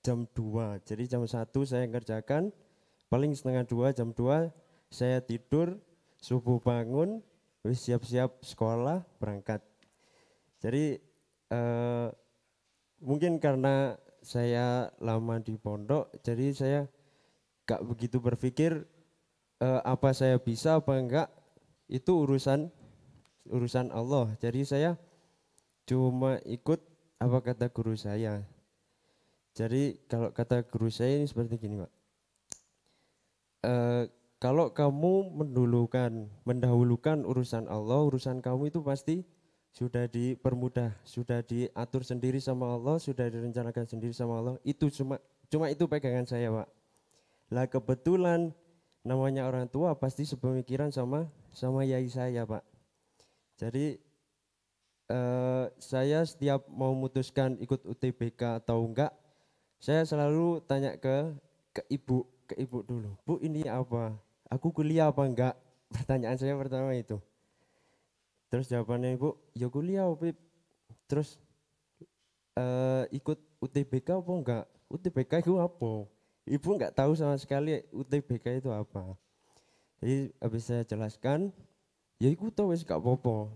2. Jadi jam 1 saya ngerjakan, paling setengah 2, jam 2 saya tidur, subuh bangun, wis siap-siap sekolah, berangkat. Jadi mungkin karena saya lama di pondok, jadi saya gak begitu berpikir apa saya bisa apa enggak, itu urusan Allah. Jadi saya cuma ikut apa kata guru saya. Jadi kalau kata guru saya ini seperti gini Pak, kalau kamu mendahulukan urusan Allah, urusan kamu itu pasti sudah dipermudah, sudah diatur sendiri sama Allah, sudah direncanakan sendiri sama Allah. Itu cuma itu pegangan saya Pak. Lah kebetulan namanya orang tua pasti sepemikiran sama yai saya Pak. Jadi saya setiap mau memutuskan ikut UTBK atau enggak, saya selalu tanya ke ibu dulu. Bu, ini apa? Aku kuliah apa enggak? Pertanyaan saya pertama itu. Terus jawabannya ibu, ya kuliah Pip. Terus ikut UTBK apa enggak? UTBK itu apa? Ibu enggak tahu sama sekali UTBK itu apa. Jadi habis saya jelaskan, ya ikut toh wis gak apa-apa.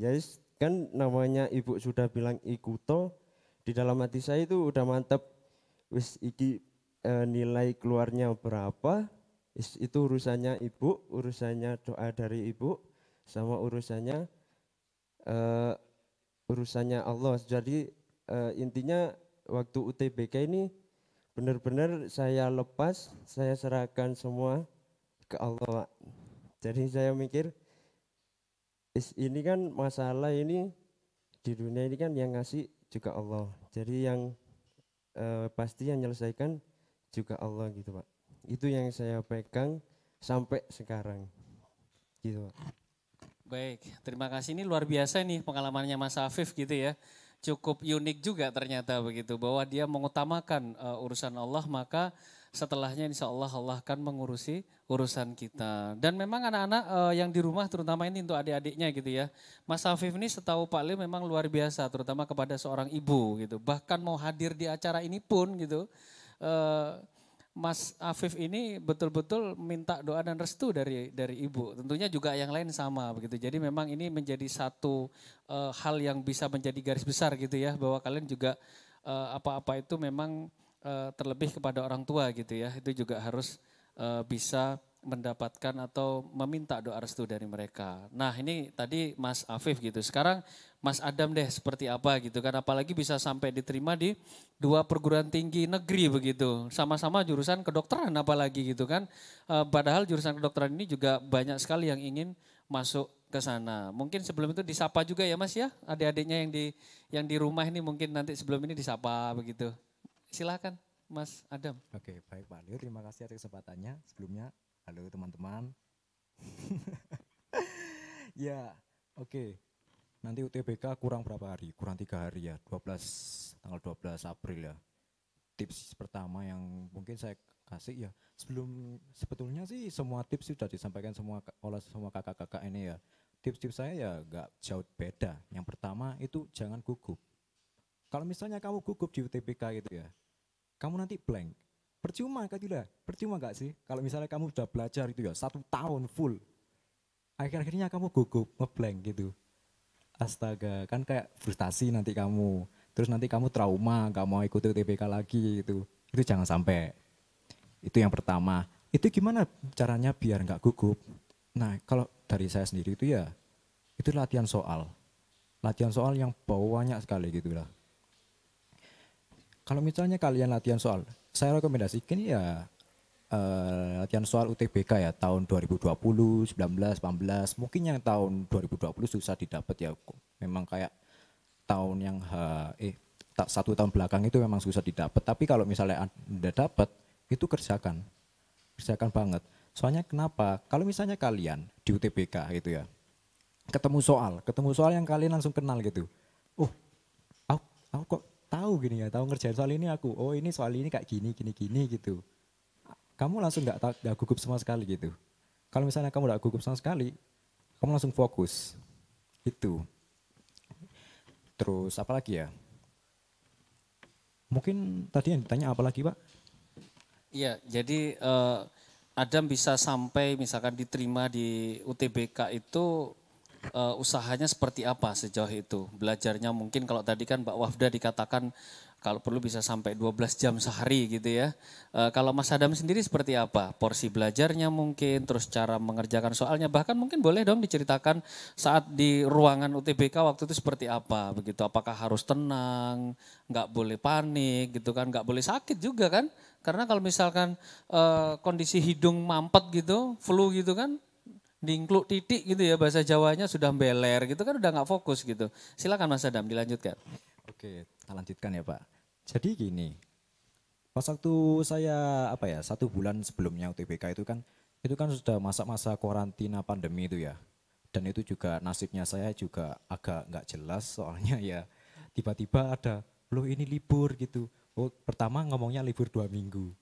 Ya kan namanya ibu sudah bilang ikut toh, di dalam hati saya itu udah mantep. Wis iki nilai keluarnya berapa, itu urusannya ibu, urusannya doa dari ibu, sama urusannya Allah. Jadi intinya waktu UTBK ini benar-benar saya lepas, saya serahkan semua ke Allah Pak. Jadi saya mikir Ini kan masalah ini di dunia ini kan yang ngasih juga Allah. Jadi yang pasti yang menyelesaikan juga Allah gitu Pak. Itu yang saya pegang sampai sekarang gitu Pak. Baik, terima kasih. Ini luar biasa nih pengalamannya Mas Afif gitu ya. Cukup unik juga ternyata begitu, bahwa dia mengutamakan urusan Allah, maka setelahnya insya Allah Allah akan mengurusi urusan kita. Dan memang anak-anak yang di rumah terutama ini untuk adik-adiknya gitu ya. Mas Afif ini setahu Pak Leo memang luar biasa, terutama kepada seorang ibu gitu. Bahkan mau hadir di acara ini pun gitu, Mas Afif ini betul-betul minta doa dan restu dari ibu. Tentunya juga yang lain sama begitu. Jadi memang ini menjadi satu hal yang bisa menjadi garis besar gitu ya, bahwa kalian juga apa-apa itu memang terlebih kepada orang tua gitu ya. Itu juga harus bisa mendapatkan atau meminta doa restu dari mereka. Nah ini tadi Mas Afif gitu. Sekarang Mas Adam deh seperti apa gitu kan. Apalagi bisa sampai diterima di 2 perguruan tinggi negeri begitu. Sama-sama jurusan kedokteran apalagi gitu kan. Padahal jurusan kedokteran ini juga banyak sekali yang ingin masuk ke sana. Mungkin sebelum itu disapa juga ya Mas ya. Adik-adiknya yang di rumah ini mungkin nanti sebelum ini disapa begitu. Silakan Mas Adam. Oke, baik Pak Leo, terima kasih atas kesempatannya. Sebelumnya, halo teman-teman. Ya, oke. Nanti UTBK kurang berapa hari? Kurang 3 hari ya, tanggal 12 April ya. Tips pertama yang mungkin saya kasih ya, sebetulnya sih semua tips sudah disampaikan oleh semua kakak-kakak ini ya. Tips-tips saya ya nggak jauh beda. Yang pertama itu jangan gugup. Kalau misalnya kamu gugup di UTBK gitu ya, kamu nanti blank. Percuma nggak sih? Kalau misalnya kamu sudah belajar itu ya 1 tahun full, akhir-akhirnya kamu gugup, ngeblank gitu. Astaga, kan kayak frustasi nanti kamu. Terus nanti kamu trauma, gak mau ikut UTBK lagi gitu. Itu jangan sampai. Itu yang pertama. Itu gimana caranya biar nggak gugup? Nah, kalau dari saya sendiri itu ya, itu latihan soal. Latihan soal yang banyak sekali gitu lah. Kalau misalnya kalian latihan soal, saya rekomendasikan ya latihan soal UTBK ya tahun 2020, 19, 18. Mungkin yang tahun 2020 susah didapat ya. Memang kayak tahun yang 1 tahun belakang itu memang susah didapat. Tapi kalau misalnya Anda dapat, itu kerjakan banget. Soalnya kenapa? Kalau misalnya kalian di UTBK gitu ya, ketemu soal yang kalian langsung kenal gitu. Oh, aku kok tahu gini ya, tahu ngerjain soal ini aku. Oh ini soal ini kayak gini gitu. Kamu langsung nggak gugup sama sekali gitu. Kalau misalnya kamu nggak gugup sama sekali, kamu langsung fokus. Itu. Terus apa lagi ya? Mungkin tadi yang ditanya apa lagi Pak? Iya, jadi Adam bisa sampai misalkan diterima di UTBK itu usahanya seperti apa sejauh itu? Belajarnya mungkin kalau tadi kan Mbak Wafda dikatakan kalau perlu bisa sampai 12 jam sehari gitu ya. Kalau Mas Adam sendiri seperti apa? Porsi belajarnya mungkin, terus cara mengerjakan soalnya. Bahkan mungkin boleh dong diceritakan saat di ruangan UTBK waktu itu seperti apa begitu. Apakah harus tenang, nggak boleh panik gitu kan, nggak boleh sakit juga kan. Karena kalau misalkan kondisi hidung mampet gitu, flu gitu kan, dingkluk titik gitu ya bahasa Jawanya sudah beler gitu kan udah nggak fokus gitu. Silakan Mas Adam dilanjutkan. Oke, kita lanjutkan ya Pak. Jadi gini, pas waktu saya 1 bulan sebelumnya UTBK itu kan sudah masa-masa karantina pandemi itu ya. Dan itu juga nasibnya saya juga agak nggak jelas soalnya ya tiba-tiba ada, loh ini libur gitu. Oh pertama ngomongnya libur 2 minggu.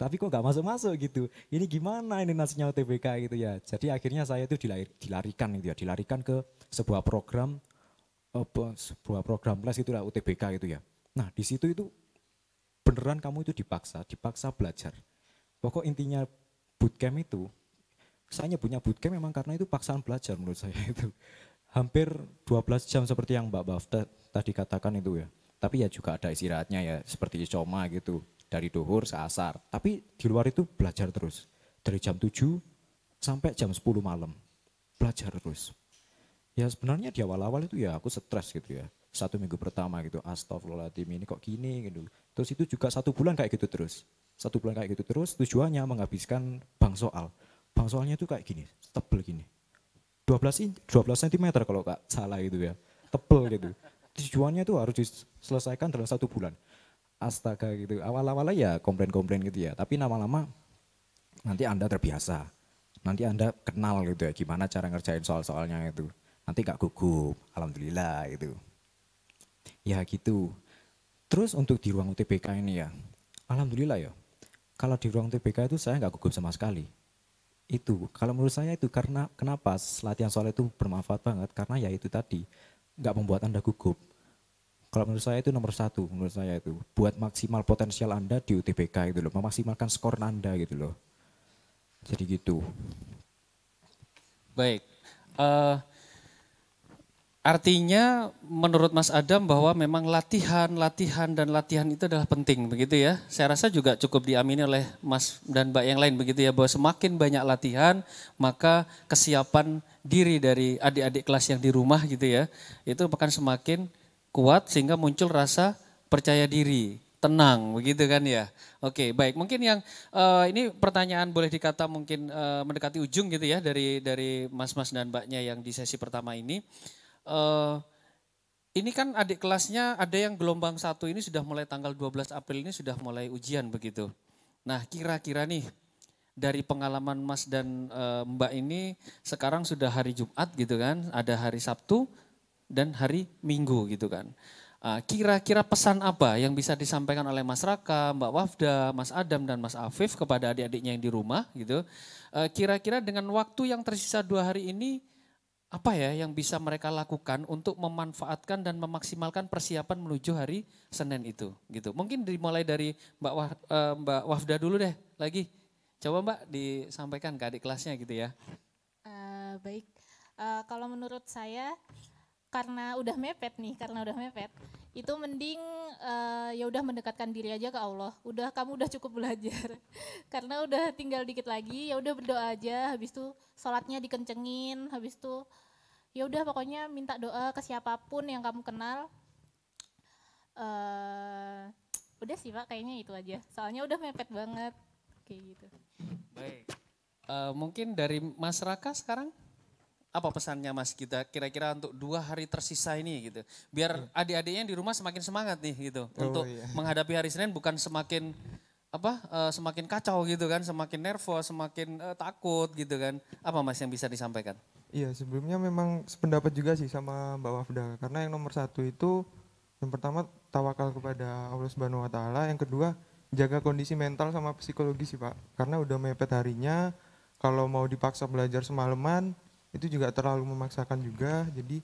Tapi kok nggak masuk-masuk gitu. Ini gimana ini nasibnya UTBK gitu ya. Jadi akhirnya saya itu dilarikan gitu ya. Dilarikan ke sebuah program les itulah UTBK gitu ya. Nah di situ itu beneran kamu itu dipaksa belajar. Pokok intinya bootcamp itu, saya nyebutnya bootcamp memang karena itu paksaan belajar menurut saya itu. Hampir 12 jam seperti yang Mbak Bafta tadi katakan itu ya. Tapi ya juga ada istirahatnya ya seperti icoma gitu. Dari duhur ke asar. Tapi di luar itu belajar terus. Dari jam 7 sampai jam 10 malam. Belajar terus. Ya sebenarnya di awal-awal itu ya aku stres gitu ya. 1 minggu pertama gitu. Astagfirullahaladzim ini kok gini gitu. Terus itu juga 1 bulan kayak gitu terus. 1 bulan kayak gitu terus tujuannya menghabiskan bank soal. Bank soalnya itu kayak gini. Tebel gini. 12 cm kalau nggak salah itu ya. Tebel gitu. Tujuannya itu harus diselesaikan dalam 1 bulan. Astaga gitu. Awal-awalnya ya komplain-komplain gitu ya. Tapi lama-lama nanti Anda terbiasa. Nanti Anda kenal gitu ya gimana cara ngerjain soal-soalnya itu. Nanti gak gugup. Alhamdulillah gitu. Ya gitu. Terus untuk di ruang UTBK ini ya. Alhamdulillah ya. Kalau di ruang UTBK itu saya gak gugup sama sekali. Itu kalau menurut saya itu karena kenapa latihan soal itu bermanfaat banget. Karena ya itu tadi. Gak membuat Anda gugup. Kalau menurut saya itu nomor 1, menurut saya itu buat maksimal potensial Anda di UTBK itu loh, memaksimalkan skor Anda gitu loh. Jadi gitu. Baik. Artinya menurut Mas Adam bahwa memang latihan itu adalah penting begitu ya. Saya rasa juga cukup diamini oleh Mas dan Mbak yang lain begitu ya, bahwa semakin banyak latihan maka kesiapan diri dari adik-adik kelas yang di rumah gitu ya, itu akan semakin kuat sehingga muncul rasa percaya diri, tenang begitu kan ya. Oke, baik. Mungkin yang ini pertanyaan boleh dikata mungkin mendekati ujung gitu ya dari Mas-mas dan Mbaknya yang di sesi pertama ini. Ini kan adik kelasnya ada yang gelombang 1 ini sudah mulai tanggal 12 April ini sudah mulai ujian begitu. Nah, kira-kira nih dari pengalaman Mas dan Mbak ini sekarang sudah hari Jumat gitu kan, ada hari Sabtu dan hari Minggu gitu kan. Kira-kira pesan apa yang bisa disampaikan oleh Mas Raka, Mbak Wafda, Mas Adam dan Mas Afif kepada adik-adiknya yang di rumah gitu. Kira-kira dengan waktu yang tersisa 2 hari ini apa ya yang bisa mereka lakukan untuk memanfaatkan dan memaksimalkan persiapan menuju hari Senin itu gitu. Mungkin dimulai dari Mbak Wafda dulu deh lagi. Coba Mbak disampaikan ke adik kelasnya gitu ya. Baik, kalau menurut saya karena udah mepet, itu mending ya udah mendekatkan diri aja ke Allah. Kamu udah cukup belajar. Karena udah tinggal dikit lagi, ya udah berdoa aja. Habis itu sholatnya dikencengin. Habis itu ya udah pokoknya minta doa ke siapapun yang kamu kenal. Udah sih Pak, kayaknya itu aja. Soalnya udah mepet banget kayak gitu. Baik. Mungkin dari Mas Raka sekarang? Apa pesannya Mas kita kira-kira untuk 2 hari tersisa ini gitu. Biar adik-adiknya di rumah semakin semangat nih gitu. Untuk menghadapi hari Senin bukan semakin semakin kacau gitu kan, semakin nervous, semakin takut gitu kan. Apa Mas yang bisa disampaikan? Iya, sebelumnya memang sependapat juga sih sama Mbak Wafda. Karena yang nomor 1 itu yang pertama tawakal kepada Allah Subhanahu wa taala, yang kedua jaga kondisi mental sama psikologi sih Pak. Karena udah mepet harinya, kalau mau dipaksa belajar semalaman itu juga terlalu memaksakan juga. Jadi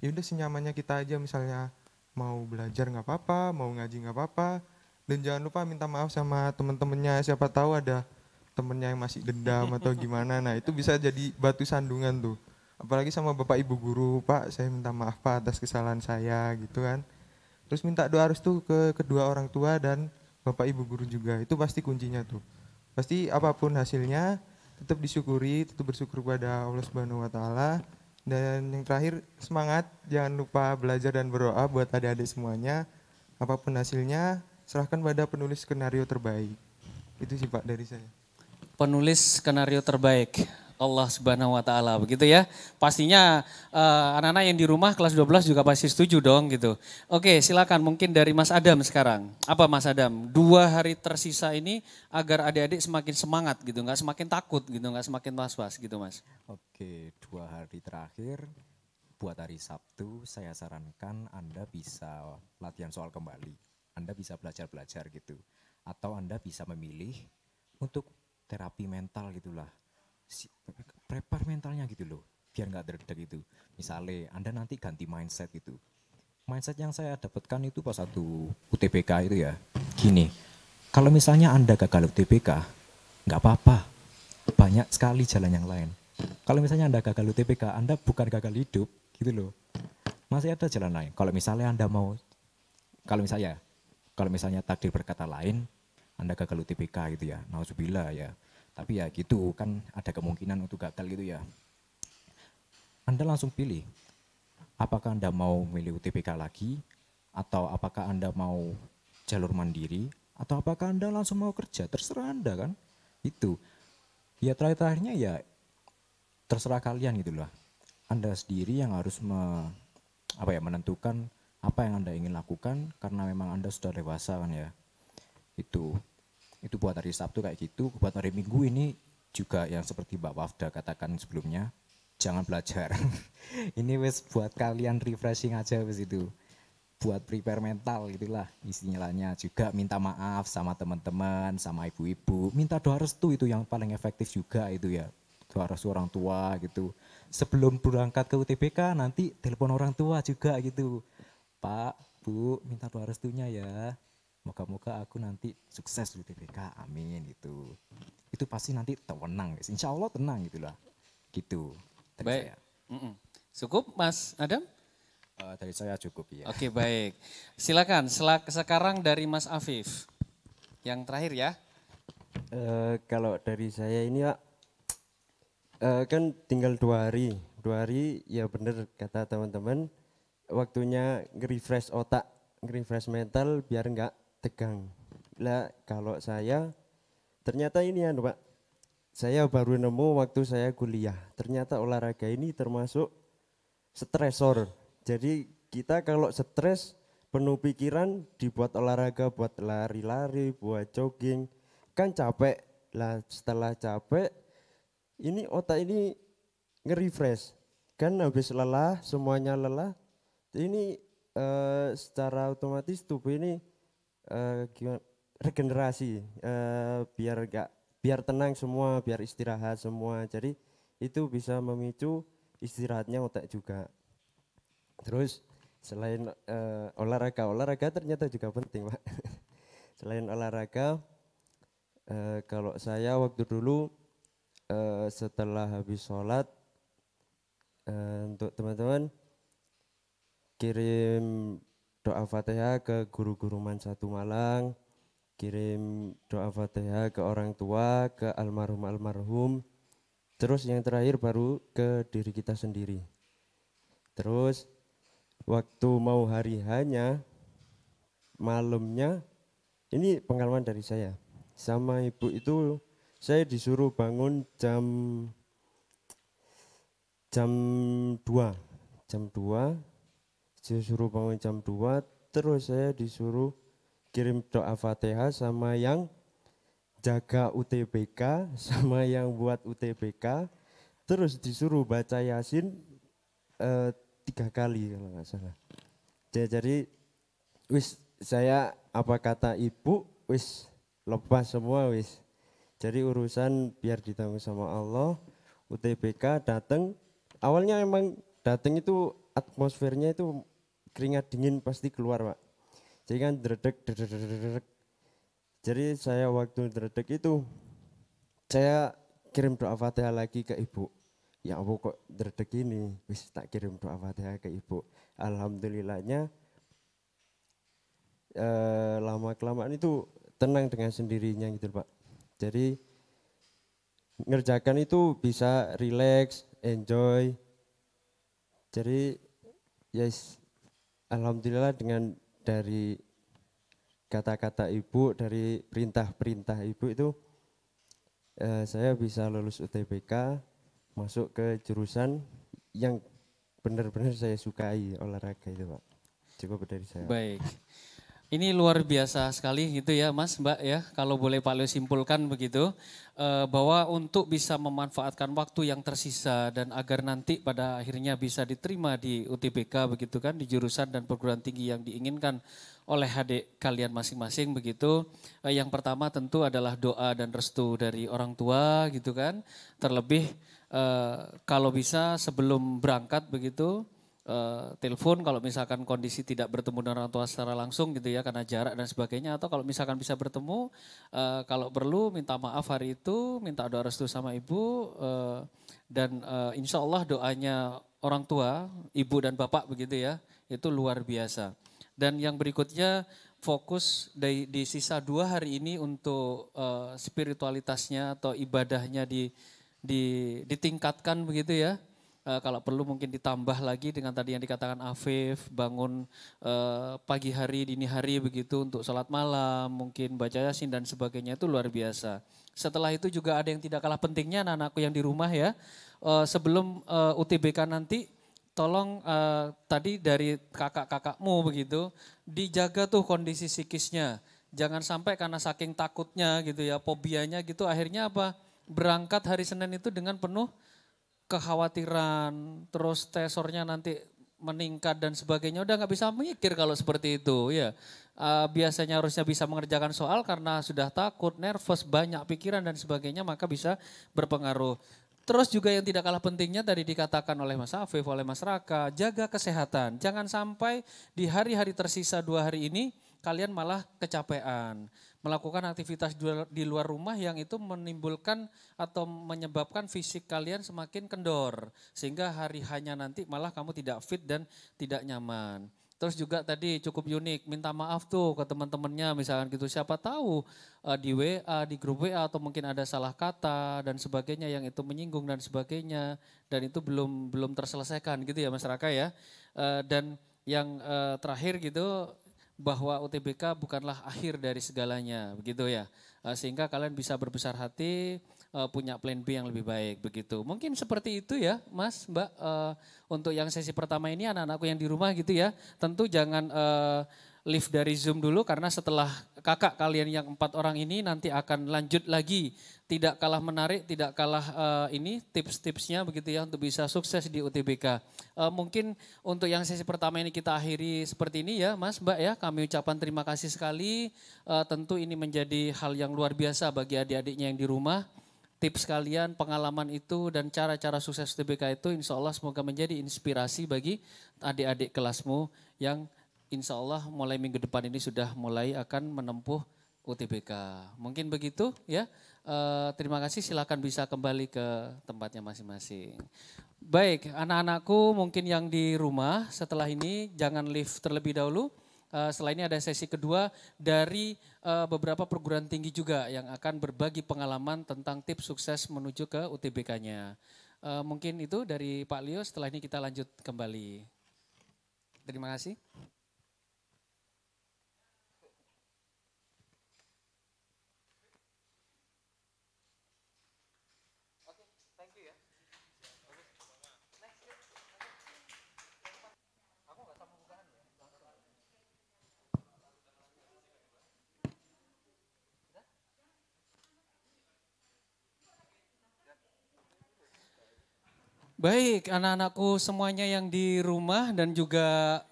ya udah senyamannya kita aja, misalnya mau belajar nggak apa-apa, mau ngaji nggak apa-apa, dan jangan lupa minta maaf sama teman-temannya, siapa tahu ada temennya yang masih dendam atau gimana. Nah itu bisa jadi batu sandungan tuh, apalagi sama bapak ibu guru, Pak saya minta maaf Pak atas kesalahan saya gitu kan. Terus minta doa restu ke kedua orang tua dan bapak ibu guru juga, itu pasti kuncinya tuh. Pasti apapun hasilnya tetap disyukuri, tetap bersyukur kepada Allah Subhanahu wa taala. Dan yang terakhir semangat, jangan lupa belajar dan berdoa buat adik-adik semuanya. Apapun hasilnya serahkan pada penulis skenario terbaik. Itu sih Pak dari saya. Penulis skenario terbaik Allah Subhanahu wa taala begitu ya. Pastinya anak-anak yang di rumah kelas 12 juga pasti setuju dong gitu. Oke, silakan mungkin dari Mas Adam sekarang. Apa Mas Adam? 2 hari tersisa ini agar adik-adik semakin semangat gitu, nggak semakin takut gitu, nggak semakin was-was gitu Mas. Oke, 2 hari terakhir buat hari Sabtu saya sarankan Anda bisa latihan soal kembali. Anda bisa belajar-belajar gitu. Atau Anda bisa memilih untuk terapi mental gitulah. Prepare mentalnya gitu loh, biar nggak deg-deg itu. Misalnya Anda nanti ganti mindset gitu. Mindset yang saya dapatkan itu pas satu UTBK itu ya, gini, kalau misalnya Anda gagal UTBK, nggak apa-apa, banyak sekali jalan yang lain. Kalau misalnya Anda gagal UTBK, Anda bukan gagal hidup gitu loh, masih ada jalan lain. Kalau misalnya Anda mau, kalau misalnya takdir berkata lain, Anda gagal UTBK gitu ya, nauzubillah ya. Tapi ya gitu kan ada kemungkinan untuk gagal gitu ya. Anda langsung pilih, apakah Anda mau milih UTBK lagi, atau apakah Anda mau jalur mandiri, atau apakah Anda langsung mau kerja, terserah Anda kan. Itu, ya terakhirnya ya terserah kalian gitu lah. Anda sendiri yang harus menentukan apa yang Anda ingin lakukan karena memang Anda sudah dewasa kan ya. Itu buat hari Sabtu kayak gitu, buat hari Minggu ini juga yang seperti Mbak Wafda katakan sebelumnya, jangan belajar. Ini wes buat kalian refreshing aja wes itu. Buat prepare mental itulah istilahnya. Juga minta maaf sama teman-teman, sama ibu-ibu. Minta doa restu itu yang paling efektif juga itu ya. Doa restu orang tua gitu. Sebelum berangkat ke UTBK nanti telepon orang tua juga gitu. Pak, Bu, minta doa restunya ya. Moga-moga aku nanti sukses di UTBK, amin gitu. Itu pasti nanti tenang, insya Allah tenang gitulah. Gitu. Dari Baik. saya. Cukup Mas Adam? Dari saya cukup ya. Oke baik. Silakan sekarang dari Mas Afif. Yang terakhir ya. Kalau dari saya ini Pak, kan tinggal 2 hari. 2 hari ya bener kata teman-teman, waktunya nge-refresh otak, nge-refresh mental biar enggak tegang. Lah kalau saya ternyata ini ya Pak, saya baru nemu waktu saya kuliah. Ternyata olahraga ini termasuk stresor. Jadi kita kalau stres penuh pikiran dibuat olahraga, buat lari-lari, buat jogging, kan capek. Lah setelah capek ini otak ini nge-refresh. Kan habis lelah, semuanya lelah. Ini secara otomatis tubuh ini regenerasi, biar tenang semua, biar istirahat semua. Jadi itu bisa memicu istirahatnya otak juga. Terus selain olahraga ternyata juga penting Pak. Selain olahraga, kalau saya waktu dulu setelah habis sholat, untuk teman-teman kirim doa Fatihah ke guru-guru Mansatu Malang, kirim doa Fatihah ke orang tua, ke almarhum, terus yang terakhir baru ke diri kita sendiri. Terus waktu mau hari hanya malamnya, ini pengalaman dari saya sama ibu itu, saya disuruh bangun jam 2, disuruh bangun jam 2, terus saya disuruh kirim doa Fatihah sama yang jaga UTBK, sama yang buat UTBK, terus disuruh baca Yasin 3 kali kalau nggak salah. Jadi wis saya apa kata ibu wis lepas semua wis. Jadi urusan biar ditanggung sama Allah. UTBK datang, awalnya emang datang itu atmosfernya itu keringat dingin pasti keluar Pak. Jadi kan dredeg. Jadi saya waktu dredeg itu saya kirim doa Fatihah lagi ke ibu. Ya Allah kok dredeg ini, wis tak kirim doa Fatihah ke ibu. Alhamdulillahnya lama kelamaan itu tenang dengan sendirinya gitu Pak. Jadi ngerjakan itu bisa relax, enjoy. Jadi yes, alhamdulillah dengan dari kata-kata ibu, dari perintah-perintah ibu itu saya bisa lulus UTBK, masuk ke jurusan yang benar-benar saya sukai, olahraga itu Pak. Cukup dari saya. Baik. Ini luar biasa sekali gitu ya Mas, Mbak ya. Kalau boleh Pak Leo simpulkan begitu, bahwa untuk bisa memanfaatkan waktu yang tersisa dan agar nanti pada akhirnya bisa diterima di UTBK begitu kan, di jurusan dan perguruan tinggi yang diinginkan oleh adik kalian masing-masing begitu. Yang pertama tentu adalah doa dan restu dari orang tua gitu kan. Terlebih kalau bisa sebelum berangkat begitu, telepon kalau misalkan kondisi tidak bertemu dengan orang tua secara langsung gitu ya karena jarak dan sebagainya, atau kalau misalkan bisa bertemu kalau perlu minta maaf hari itu, minta doa restu sama ibu, dan insya Allah doanya orang tua, ibu dan bapak begitu ya, itu luar biasa. Dan yang berikutnya fokus di sisa 2 hari ini untuk spiritualitasnya atau ibadahnya ditingkatkan begitu ya. Kalau perlu mungkin ditambah lagi dengan tadi yang dikatakan Afif, bangun pagi hari, dini hari begitu untuk sholat malam, mungkin baca Yasin dan sebagainya, itu luar biasa. Setelah itu juga ada yang tidak kalah pentingnya anak-anakku yang di rumah ya. Sebelum UTBK nanti tolong tadi dari kakak-kakakmu begitu dijaga tuh kondisi psikisnya. Jangan sampai karena saking takutnya gitu ya, fobianya gitu akhirnya apa? Berangkat hari Senin itu dengan penuh kekhawatiran, terus tesornya nanti meningkat dan sebagainya, udah nggak bisa mikir kalau seperti itu ya. Biasanya harusnya bisa mengerjakan soal karena sudah takut, nervous, banyak pikiran dan sebagainya, maka bisa berpengaruh. Terus juga yang tidak kalah pentingnya tadi dikatakan oleh Mas Afif, oleh Mas Raka, jaga kesehatan. Jangan sampai di hari-hari tersisa 2 hari ini kalian malah kecapean. Melakukan aktivitas di luar rumah yang itu menimbulkan atau menyebabkan fisik kalian semakin kendor. Sehingga hari hanya nanti malah kamu tidak fit dan tidak nyaman. Terus juga tadi cukup unik, minta maaf tuh ke teman-temannya misalkan gitu. Siapa tahu di WA, di grup WA atau mungkin ada salah kata dan sebagainya yang itu menyinggung dan sebagainya. Dan itu belum terselesaikan gitu ya Mas Raka ya. Dan yang terakhir gitu, bahwa UTBK bukanlah akhir dari segalanya, begitu ya. Sehingga kalian bisa berbesar hati, punya plan B yang lebih baik, begitu. Mungkin seperti itu ya, Mas, Mbak. Untuk yang sesi pertama ini anak-anakku yang di rumah gitu ya. Tentu jangan live dari Zoom dulu karena setelah kakak kalian yang 4 orang ini nanti akan lanjut lagi. Tidak kalah menarik, tidak kalah ini tips-tipsnya begitu ya untuk bisa sukses di UTBK. Mungkin untuk yang sesi pertama ini kita akhiri seperti ini ya Mas, Mbak ya. Kami ucapkan terima kasih sekali. Tentu ini menjadi hal yang luar biasa bagi adik-adiknya yang di rumah. Tips kalian, pengalaman itu dan cara-cara sukses UTBK itu insya Allah semoga menjadi inspirasi bagi adik-adik kelasmu yang insya Allah mulai minggu depan ini sudah mulai akan menempuh UTBK. Mungkin begitu ya. Terima kasih, silakan bisa kembali ke tempatnya masing-masing. Baik, anak-anakku mungkin yang di rumah setelah ini jangan live terlebih dahulu. Setelah ini ada sesi kedua dari beberapa perguruan tinggi juga yang akan berbagi pengalaman tentang tips sukses menuju ke UTBK-nya. Mungkin itu dari Pak Leo, setelah ini kita lanjut kembali. Terima kasih. Baik, anak-anakku semuanya yang di rumah dan juga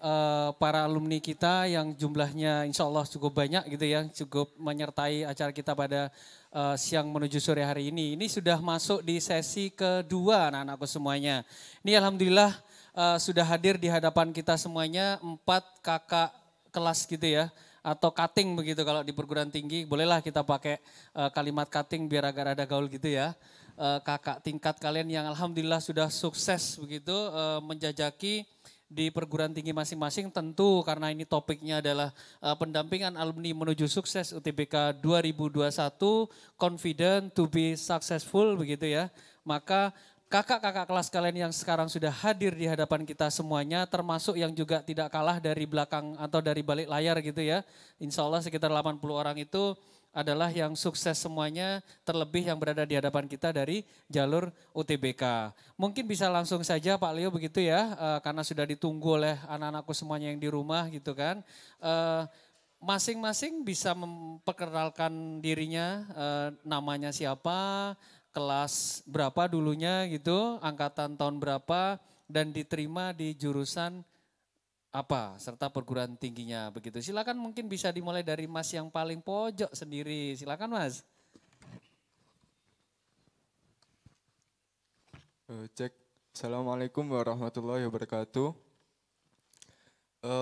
para alumni kita yang jumlahnya insya Allah cukup banyak gitu ya, cukup menyertai acara kita pada siang menuju sore hari ini. Ini sudah masuk di sesi kedua anak-anakku semuanya. Ini alhamdulillah sudah hadir di hadapan kita semuanya 4 kakak kelas gitu ya. Atau cutting begitu kalau di perguruan tinggi, bolehlah kita pakai kalimat cutting biar agak ada gaul gitu ya. Kakak tingkat kalian yang alhamdulillah sudah sukses begitu menjajaki di perguruan tinggi masing-masing, tentu karena ini topiknya adalah pendampingan alumni menuju sukses UTBK 2021, confident to be successful begitu ya. Maka kakak-kakak kelas kalian yang sekarang sudah hadir di hadapan kita semuanya, termasuk yang juga tidak kalah dari belakang atau dari balik layar gitu ya. Insya Allah sekitar 80 orang itu adalah yang sukses semuanya, terlebih yang berada di hadapan kita dari jalur UTBK. Mungkin bisa langsung saja Pak Leo begitu ya, karena sudah ditunggu oleh anak-anakku semuanya yang di rumah gitu kan. Masing-masing bisa memperkenalkan dirinya, namanya siapa, kelas berapa dulunya gitu, angkatan tahun berapa, dan diterima di jurusan apa, serta perguruan tingginya begitu. Silakan mungkin bisa dimulai dari Mas yang paling pojok sendiri, silakan Mas. Cek, Assalamualaikum warahmatullahi wabarakatuh.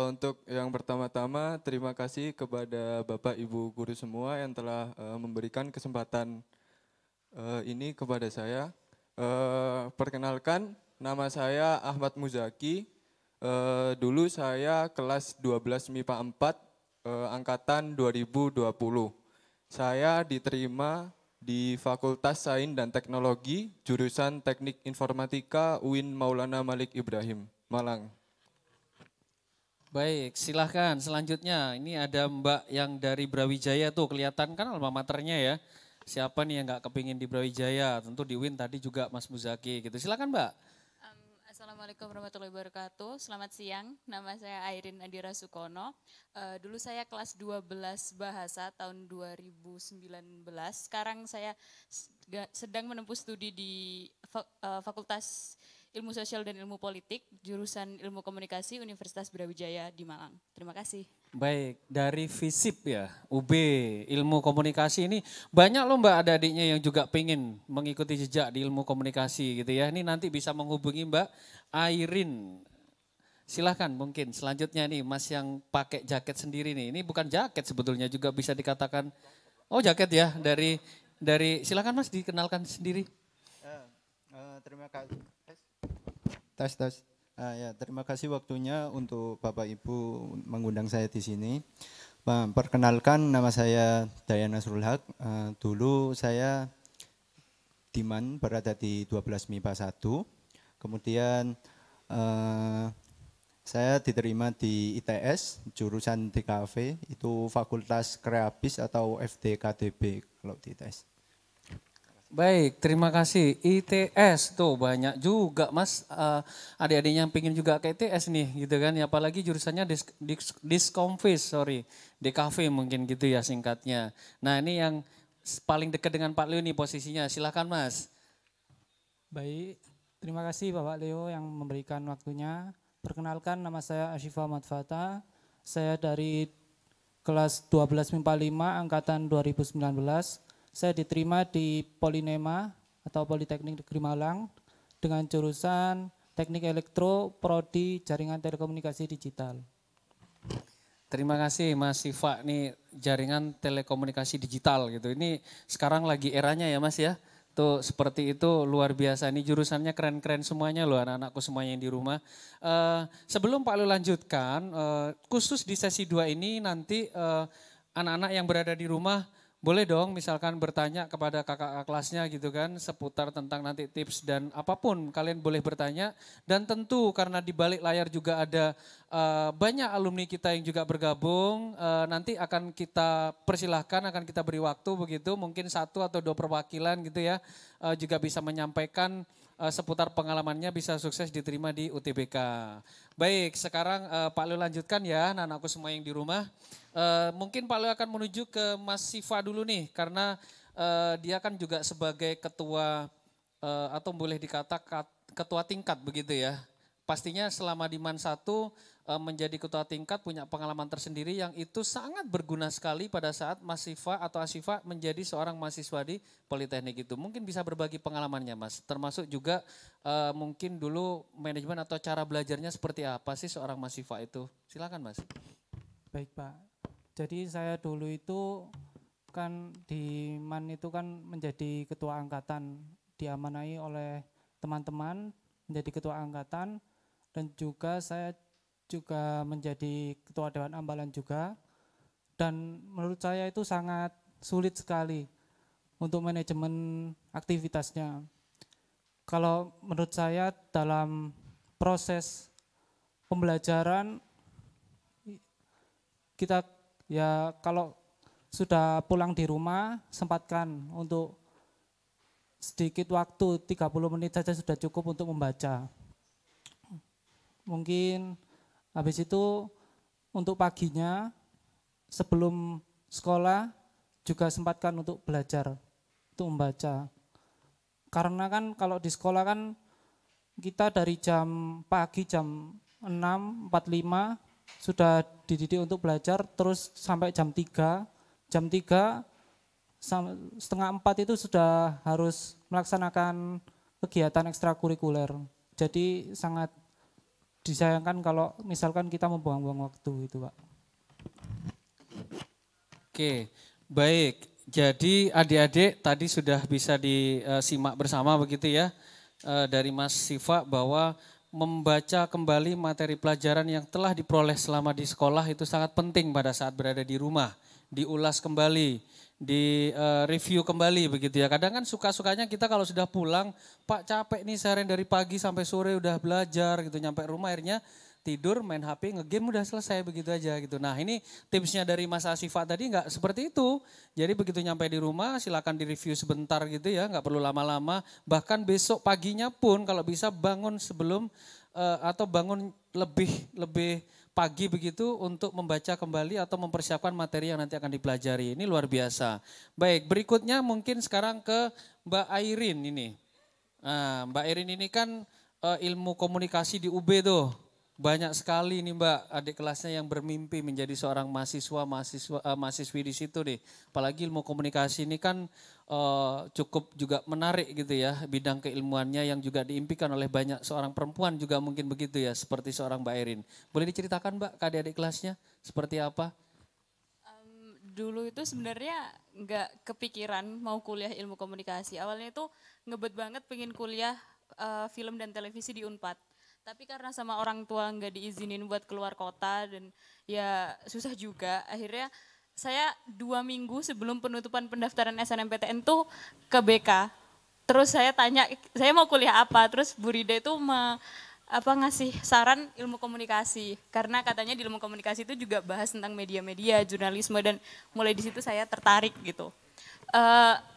Untuk yang pertama-tama terima kasih kepada Bapak Ibu Guru semua yang telah memberikan kesempatan ini kepada saya. Perkenalkan, nama saya Ahmad Muzaki. Dulu saya kelas 12 MIPA 4 angkatan 2020. Saya diterima di Fakultas Sains dan Teknologi jurusan Teknik Informatika UIN Maulana Malik Ibrahim, Malang. Baik, silahkan selanjutnya. Ini ada Mbak yang dari Brawijaya tuh kelihatan kan alma maternya ya. siapa nih yang nggak kepingin di Brawijaya? Tentu di UIN tadi juga Mas Muzaki gitu. Silakan Mbak. Assalamualaikum warahmatullahi wabarakatuh. Selamat siang, nama saya Airin Adira Sukono. Dulu saya kelas 12 bahasa tahun 2019. Sekarang saya sedang menempuh studi di Fakultas Ilmu Sosial dan Ilmu Politik, jurusan Ilmu Komunikasi Universitas Brawijaya di Malang. Terima kasih. Baik, dari FISIP ya, UB, Ilmu Komunikasi ini banyak loh Mbak adik-adiknya yang juga pengen mengikuti jejak di ilmu komunikasi gitu ya. Ini nanti bisa menghubungi Mbak Airin. Silahkan mungkin selanjutnya nih Mas yang pakai jaket sendiri nih. Ini bukan jaket sebetulnya juga bisa dikatakan, oh jaket ya, dari silakan Mas dikenalkan sendiri. Terima kasih. Tes. Ya, terima kasih waktunya untuk Bapak Ibu mengundang saya di sini. Perkenalkan, nama saya Dayan Nasrul Haq. Dulu saya Diman berada di 12 MIPA 1. Kemudian saya diterima di ITS jurusan DKV, itu Fakultas Kreabis atau FDKDB kalau di ITS. Baik, terima kasih. ITS tuh banyak juga Mas adik-adiknya yang pengen juga ke ITS nih gitu kan. Ya, apalagi jurusannya Diskomfis, DKV mungkin gitu ya singkatnya. Nah ini yang paling dekat dengan Pak Leo nih posisinya. Silakan Mas. Baik, terima kasih Bapak Leo yang memberikan waktunya. Perkenalkan, nama saya Ashifa Madfata. Saya dari kelas 12 MIPA 5 angkatan 2019. Saya diterima di Polinema atau Politeknik Negeri Malang dengan jurusan Teknik Elektro, Prodi Jaringan Telekomunikasi Digital. Terima kasih Mas Siva, nih jaringan telekomunikasi digital gitu. Ini sekarang lagi eranya ya Mas ya. Tuh seperti itu luar biasa, ini jurusannya keren-keren semuanya loh anak-anakku semuanya yang di rumah. Sebelum Pak Lu lanjutkan, khusus di sesi 2 ini nanti anak-anak yang berada di rumah boleh dong misalkan bertanya kepada kakak kelasnya gitu kan seputar tentang nanti tips dan apapun kalian boleh bertanya. Dan tentu karena di balik layar juga ada banyak alumni kita yang juga bergabung, nanti akan kita persilahkan, akan kita beri waktu begitu, mungkin 1 atau 2 perwakilan gitu ya, juga bisa menyampaikan seputar pengalamannya, bisa sukses diterima di UTBK. Baik, sekarang Pak Leo lanjutkan ya anak-anakku semua yang di rumah. Mungkin Pak Leo akan menuju ke Mas Siva dulu nih, karena dia kan juga sebagai ketua atau boleh dikatakan ketua tingkat begitu ya. Pastinya selama di MAN 1 menjadi ketua tingkat punya pengalaman tersendiri yang itu sangat berguna sekali pada saat Mas Siva atau Asifa menjadi seorang mahasiswa di Politeknik itu. Mungkin bisa berbagi pengalamannya Mas, termasuk juga mungkin dulu manajemen atau cara belajarnya seperti apa sih seorang Mas Siva itu. Silakan Mas. Baik Pak, jadi saya dulu itu kan di MAN itu kan menjadi ketua angkatan, diamanai oleh teman-teman menjadi ketua angkatan. Dan juga saya juga menjadi ketua Dewan Ambalan juga. Dan menurut saya itu sangat sulit sekali untuk manajemen aktivitasnya. Kalau menurut saya dalam proses pembelajaran kita ya kalau sudah pulang di rumah sempatkan untuk sedikit waktu 30 menit saja sudah cukup untuk membaca. Mungkin habis itu untuk paginya sebelum sekolah juga sempatkan untuk belajar, untuk membaca. Karena kan kalau di sekolah kan kita dari jam pagi jam 6.45 sudah dididik untuk belajar terus sampai jam 3. Jam 3 setengah 4 itu sudah harus melaksanakan kegiatan ekstrakurikuler. Jadi sangat disayangkan kalau misalkan kita membuang-buang waktu itu Pak. Oke, baik. Jadi adik-adik tadi sudah bisa disimak bersama begitu ya dari Mas Siva bahwa membaca kembali materi pelajaran yang telah diperoleh selama di sekolah itu sangat penting pada saat berada di rumah. Diulas kembali, di review kembali begitu ya. Kadang kan suka-sukanya kita kalau sudah pulang, Pak capek nih seharian dari pagi sampai sore udah belajar gitu, nyampe rumah akhirnya tidur, main HP, ngegame udah selesai begitu aja gitu. Nah ini tipsnya dari Mas Asyifa tadi nggak seperti itu. Jadi begitu nyampe di rumah silakan direview sebentar gitu ya, nggak perlu lama-lama. Bahkan besok paginya pun kalau bisa bangun sebelum atau bangun lebih pagi begitu untuk membaca kembali atau mempersiapkan materi yang nanti akan dipelajari. Ini luar biasa. Baik, berikutnya mungkin sekarang ke Mbak Airin ini. Nah, Mbak Airin ini kan ilmu komunikasi di UB tuh. Banyak sekali nih Mbak adik kelasnya yang bermimpi menjadi seorang mahasiswi di situ nih. Apalagi ilmu komunikasi ini kan cukup juga menarik gitu ya, bidang keilmuannya yang juga diimpikan oleh banyak seorang perempuan juga mungkin begitu ya, seperti seorang Mbak Airin. Boleh diceritakan Mbak ke adik-adik kelasnya seperti apa? Dulu itu sebenarnya nggak kepikiran mau kuliah ilmu komunikasi. Awalnya itu ngebet banget pengen kuliah film dan televisi di Unpad. Tapi karena sama orang tua nggak diizinin buat keluar kota dan ya susah juga. Akhirnya saya 2 minggu sebelum penutupan pendaftaran SNMPTN tuh ke BK. Terus saya tanya, saya mau kuliah apa? Terus Bu Rida itu ngasih saran ilmu komunikasi. Karena katanya di ilmu komunikasi itu juga bahas tentang media-media, jurnalisme dan mulai di situ saya tertarik gitu.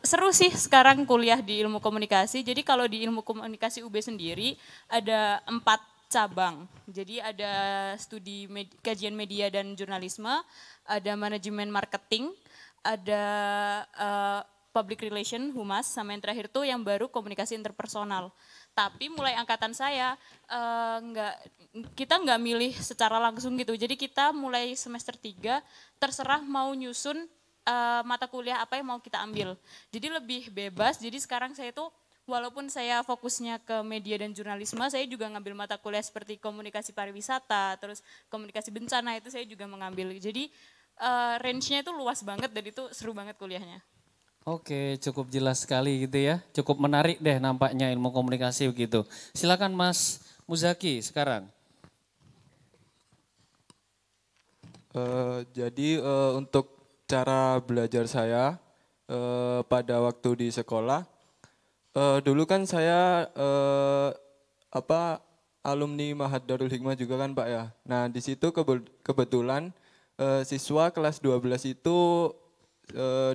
Seru sih sekarang kuliah di ilmu komunikasi. Jadi kalau di ilmu komunikasi UB sendiri ada 4 cabang. Jadi ada studi kajian media dan jurnalisme, ada manajemen marketing, ada public relation, humas, sama yang terakhir tuh yang baru komunikasi interpersonal. Tapi mulai angkatan saya kita nggak milih secara langsung gitu. Jadi kita mulai semester 3 terserah mau nyusun mata kuliah apa yang mau kita ambil. Jadi lebih bebas, jadi sekarang saya tuh walaupun saya fokusnya ke media dan jurnalisme, saya juga ngambil mata kuliah seperti komunikasi pariwisata, terus komunikasi bencana itu saya juga mengambil. Jadi range-nya itu luas banget dan itu seru banget kuliahnya. Oke, cukup jelas sekali gitu ya. Cukup menarik deh nampaknya ilmu komunikasi begitu. Silakan Mas Muzaki sekarang. Jadi untuk cara belajar saya pada waktu di sekolah, dulu kan saya alumni Mahat Darul Hikmah juga kan Pak ya. Nah di situ kebetulan siswa kelas 12 itu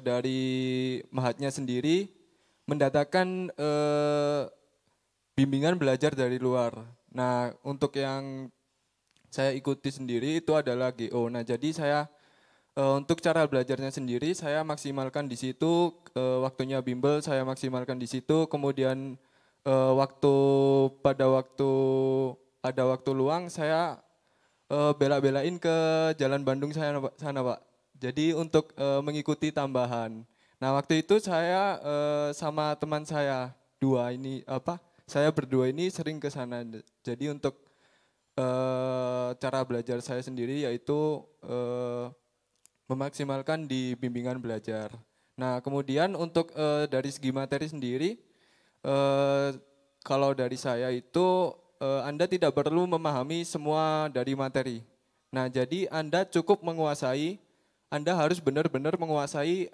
dari Mahatnya sendiri mendatangkan bimbingan belajar dari luar. Nah untuk yang saya ikuti sendiri itu adalah GO. Nah jadi saya untuk cara belajarnya sendiri saya maksimalkan di situ, waktunya bimbel saya maksimalkan di situ, kemudian pada waktu ada waktu luang saya bela-belain ke Jalan Bandung sana Pak. Jadi untuk mengikuti tambahan. Nah waktu itu saya sama teman saya saya berdua ini sering ke sana. Jadi untuk cara belajar saya sendiri yaitu memaksimalkan di bimbingan belajar. Nah kemudian untuk dari segi materi sendiri, kalau dari saya itu Anda tidak perlu memahami semua dari materi. Nah jadi Anda cukup menguasai, Anda harus benar-benar menguasai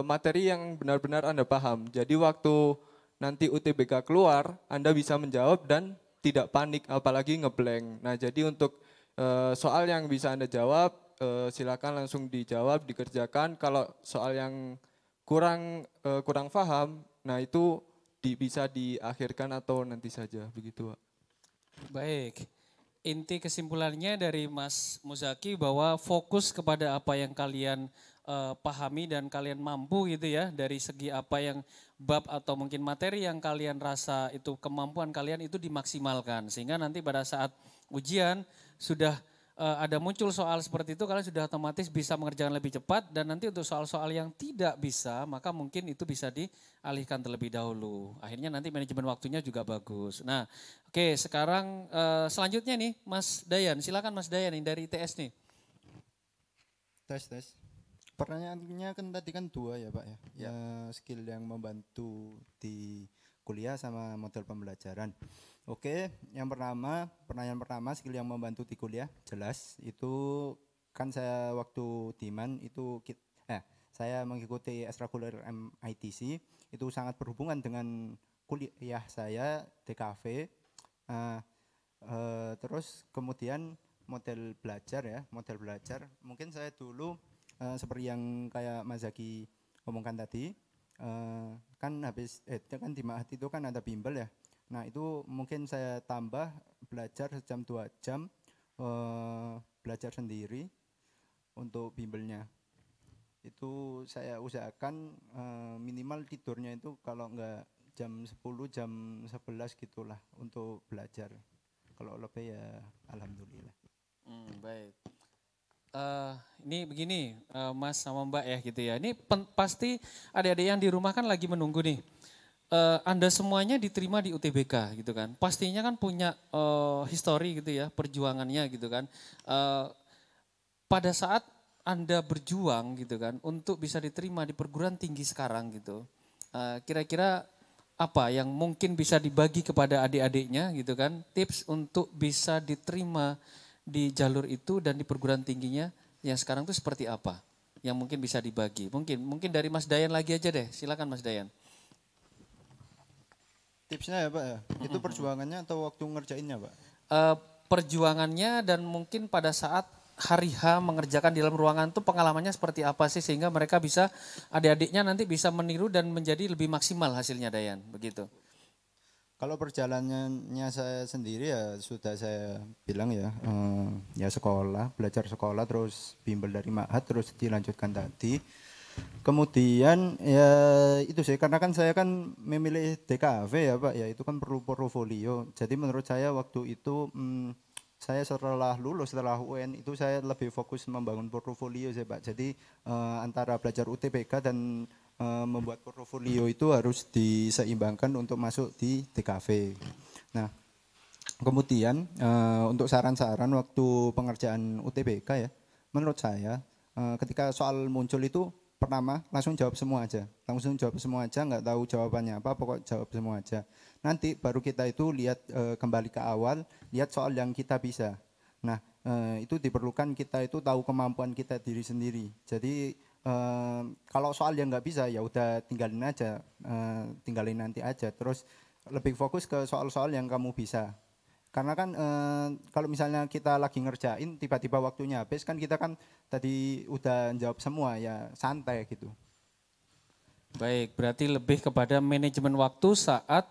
materi yang benar-benar Anda paham. Jadi waktu nanti UTBK keluar, Anda bisa menjawab dan tidak panik apalagi ngeblank. Nah jadi untuk soal yang bisa Anda jawab, silakan langsung dijawab, dikerjakan. Kalau soal yang kurang paham, nah itu bisa diakhirkan atau nanti saja begitu Pak. Baik, inti kesimpulannya dari Mas Muzaki bahwa fokus kepada apa yang kalian pahami dan kalian mampu gitu ya, dari segi apa yang bab atau mungkin materi yang kalian rasa itu kemampuan kalian itu dimaksimalkan. Sehingga nanti pada saat ujian sudah ada muncul soal seperti itu, kalian sudah otomatis bisa mengerjakan lebih cepat dan nanti untuk soal-soal yang tidak bisa maka mungkin itu bisa dialihkan terlebih dahulu. Akhirnya nanti manajemen waktunya juga bagus. Nah oke, sekarang selanjutnya nih Mas Dayan, silakan Mas Dayan nih dari ITS nih. Tes. Pertanyaannya kan tadi kan 2 ya Pak ya. Ya skill yang membantu di kuliah sama model pembelajaran. Oke, pertanyaan pertama skill yang membantu di kuliah jelas itu kan saya waktu Diman itu saya mengikuti ekstrakurikuler MITC itu sangat berhubungan dengan kuliah saya DKV. Terus kemudian model belajar mungkin saya dulu seperti yang kayak Mas Zaki omongkan tadi, kan kan di Ma'had itu kan ada bimbel ya. Nah itu mungkin saya tambah belajar sejam 2 jam, belajar sendiri untuk bimbelnya. Itu saya usahakan minimal tidurnya itu kalau enggak jam 10, jam 11 gitulah untuk belajar. Kalau lebih ya alhamdulillah. Baik. Ini begini Mas sama Mbak ya gitu ya. Ini pasti adik-adik yang di rumah kan lagi menunggu nih. Anda semuanya diterima di UTBK gitu kan. Pastinya kan punya histori gitu ya, perjuangannya gitu kan. Pada saat Anda berjuang gitu kan untuk bisa diterima di perguruan tinggi sekarang gitu. Kira-kira apa yang mungkin bisa dibagi kepada adik-adiknya gitu kan, tips untuk bisa diterima di jalur itu dan di perguruan tingginya yang sekarang itu seperti apa? Yang mungkin bisa dibagi. Mungkin dari Mas Dayan lagi aja deh. Silakan Mas Dayan. Tipsnya ya Pak ya? Itu perjuangannya atau waktu ngerjainnya Pak? Perjuangannya dan mungkin pada saat hari H mengerjakan di dalam ruangan itu pengalamannya seperti apa sih sehingga mereka bisa, adik-adiknya nanti bisa meniru dan menjadi lebih maksimal hasilnya Dayan, begitu. Kalau perjalanannya saya sendiri ya sudah saya bilang ya, ya sekolah, belajar sekolah terus bimbel dari Ma'had terus dilanjutkan tadi. Kemudian ya itu sih karena kan saya kan memilih DKV ya Pak ya, itu kan perlu portofolio. Jadi menurut saya waktu itu saya setelah lulus, setelah UN itu saya lebih fokus membangun portofolio sih Pak. Jadi antara belajar UTBK dan membuat portofolio itu harus diseimbangkan untuk masuk di DKV. Nah, kemudian untuk saran-saran waktu pengerjaan UTBK ya, menurut saya ketika soal muncul itu pertama langsung jawab semua aja, nggak tahu jawabannya apa, pokok jawab semua aja. Nanti baru kita itu lihat kembali ke awal, lihat soal yang kita bisa. Nah, itu diperlukan kita itu tahu kemampuan kita diri sendiri. Jadi kalau soal yang nggak bisa ya udah tinggalin aja, tinggalin nanti aja. Terus lebih fokus ke soal-soal yang kamu bisa. Karena kan kalau misalnya kita lagi ngerjain tiba-tiba waktunya habis kan kita kan tadi udah jawab semua ya santai gitu. Baik, berarti lebih kepada manajemen waktu saat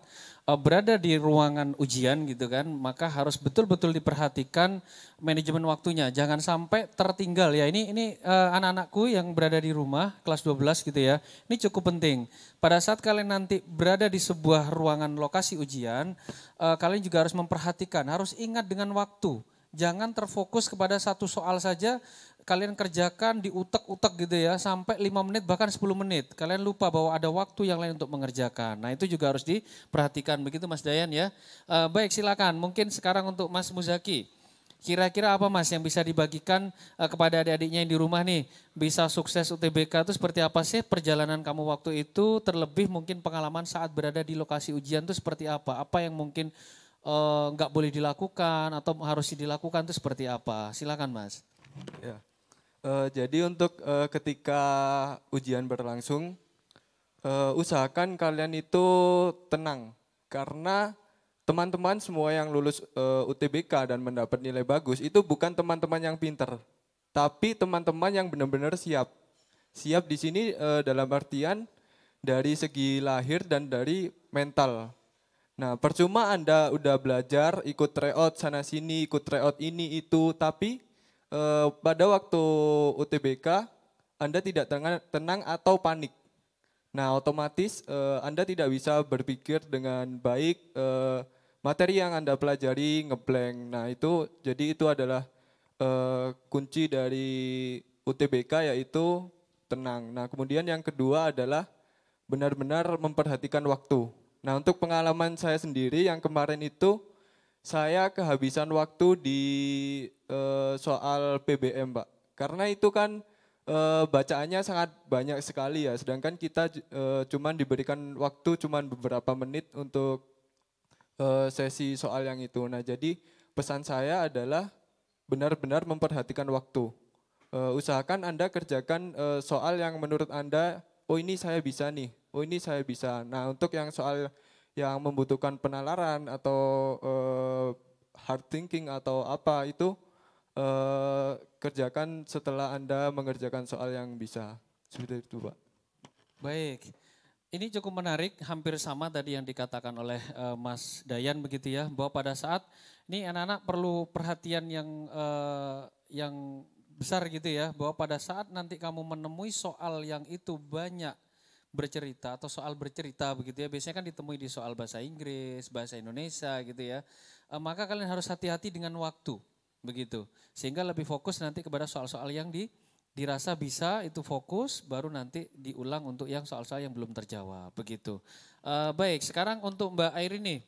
berada di ruangan ujian gitu kan, maka harus betul-betul diperhatikan manajemen waktunya. Jangan sampai tertinggal ya. Ini anak-anakku yang berada di rumah kelas 12 gitu ya. Ini cukup penting. Pada saat kalian nanti berada di sebuah ruangan lokasi ujian, kalian juga harus memperhatikan, harus ingat dengan waktu. Jangan terfokus kepada satu soal saja, kalian kerjakan di utek-utek gitu ya, sampai 5 menit bahkan 10 menit. Kalian lupa bahwa ada waktu yang lain untuk mengerjakan. Nah itu juga harus diperhatikan, begitu Mas Dayan ya. Baik silakan, mungkin sekarang untuk Mas Muzaki. Kira-kira apa Mas yang bisa dibagikan kepada adik-adiknya yang di rumah nih, bisa sukses UTBK itu seperti apa sih perjalanan kamu waktu itu, terlebih mungkin pengalaman saat berada di lokasi ujian itu seperti apa? Apa yang mungkin nggak boleh dilakukan atau harus dilakukan itu seperti apa? Silakan Mas. Ya. Jadi untuk ketika ujian berlangsung, usahakan kalian itu tenang karena teman-teman semua yang lulus UTBK dan mendapat nilai bagus itu bukan teman-teman yang pinter, tapi teman-teman yang benar-benar siap. Siap di sini dalam artian dari segi lahir dan dari mental. Nah, percuma Anda udah belajar, ikut tryout sana sini, ikut tryout ini itu, tapi pada waktu UTBK Anda tidak tenang atau panik. Nah, otomatis Anda tidak bisa berpikir dengan baik, materi yang Anda pelajari ngeblank. Nah, jadi itu adalah kunci dari UTBK yaitu tenang. Nah, kemudian yang kedua adalah benar-benar memperhatikan waktu. Nah, untuk pengalaman saya sendiri yang kemarin itu saya kehabisan waktu di soal PBM, Pak. Karena itu kan bacaannya sangat banyak sekali ya, sedangkan kita cuman diberikan waktu cuman beberapa menit untuk sesi soal yang itu. Nah, jadi pesan saya adalah benar-benar memperhatikan waktu. Usahakan Anda kerjakan soal yang menurut Anda, oh ini saya bisa nih, oh ini saya bisa. Nah, untuk yang soal yang membutuhkan penalaran atau hard thinking atau apa itu kerjakan setelah Anda mengerjakan soal yang bisa. Seperti itu, Pak. Baik. Ini cukup menarik, hampir sama tadi yang dikatakan oleh Mas Dayan begitu ya, bahwa pada saat ini anak-anak perlu perhatian yang besar gitu ya, bahwa pada saat nanti kamu menemui soal yang itu banyak bercerita atau soal bercerita begitu ya, biasanya kan ditemui di soal bahasa Inggris, bahasa Indonesia gitu ya, maka kalian harus hati-hati dengan waktu begitu, sehingga lebih fokus nanti kepada soal-soal yang dirasa bisa itu fokus, baru nanti diulang untuk yang soal-soal yang belum terjawab begitu. Baik, sekarang untuk Mbak Airin nih,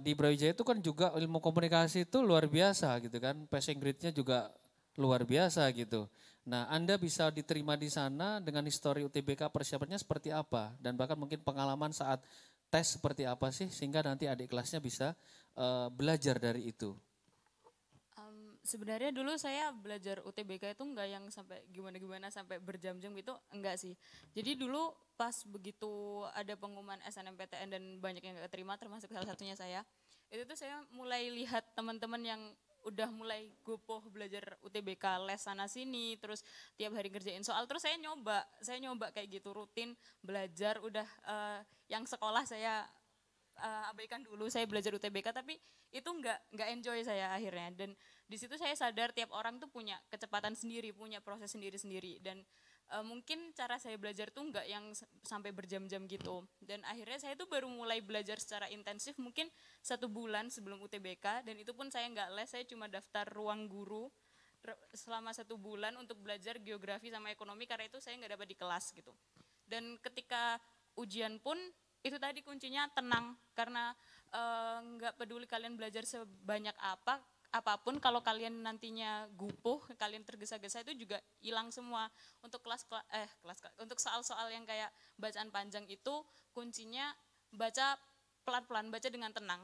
di Brawijaya itu kan juga ilmu komunikasi itu luar biasa gitu kan, passing grade-nya juga luar biasa gitu. Nah, Anda bisa diterima di sana dengan histori UTBK persiapannya seperti apa, dan bahkan mungkin pengalaman saat tes seperti apa sih, sehingga nanti adik kelasnya bisa belajar dari itu. Sebenarnya dulu saya belajar UTBK itu enggak yang sampai gimana-gimana sampai berjam-jam gitu, enggak sih. Jadi dulu pas begitu ada pengumuman SNMPTN dan banyak yang enggak keterima, termasuk salah satunya saya, itu tuh saya mulai lihat teman-teman yang udah mulai gopoh belajar UTBK, les sana sini, terus tiap hari ngerjain soal, terus saya nyoba kayak gitu, rutin belajar, udah yang sekolah saya abaikan dulu, saya belajar UTBK, tapi itu nggak enjoy saya akhirnya. Dan di situ saya sadar tiap orang tuh punya kecepatan sendiri, punya proses sendiri-sendiri, dan mungkin cara saya belajar tuh nggak yang sampai berjam-jam gitu. Dan akhirnya saya tuh baru mulai belajar secara intensif mungkin 1 bulan sebelum UTBK, dan itu pun saya nggak les, saya cuma daftar ruang guru selama 1 bulan untuk belajar geografi sama ekonomi, karena itu saya nggak dapat di kelas gitu. Dan ketika ujian pun itu tadi kuncinya tenang, karena nggak peduli kalian belajar sebanyak apapun, kalau kalian nantinya gupuh, kalian tergesa-gesa itu juga hilang semua. Untuk untuk soal-soal yang kayak bacaan panjang itu kuncinya baca pelan-pelan, baca dengan tenang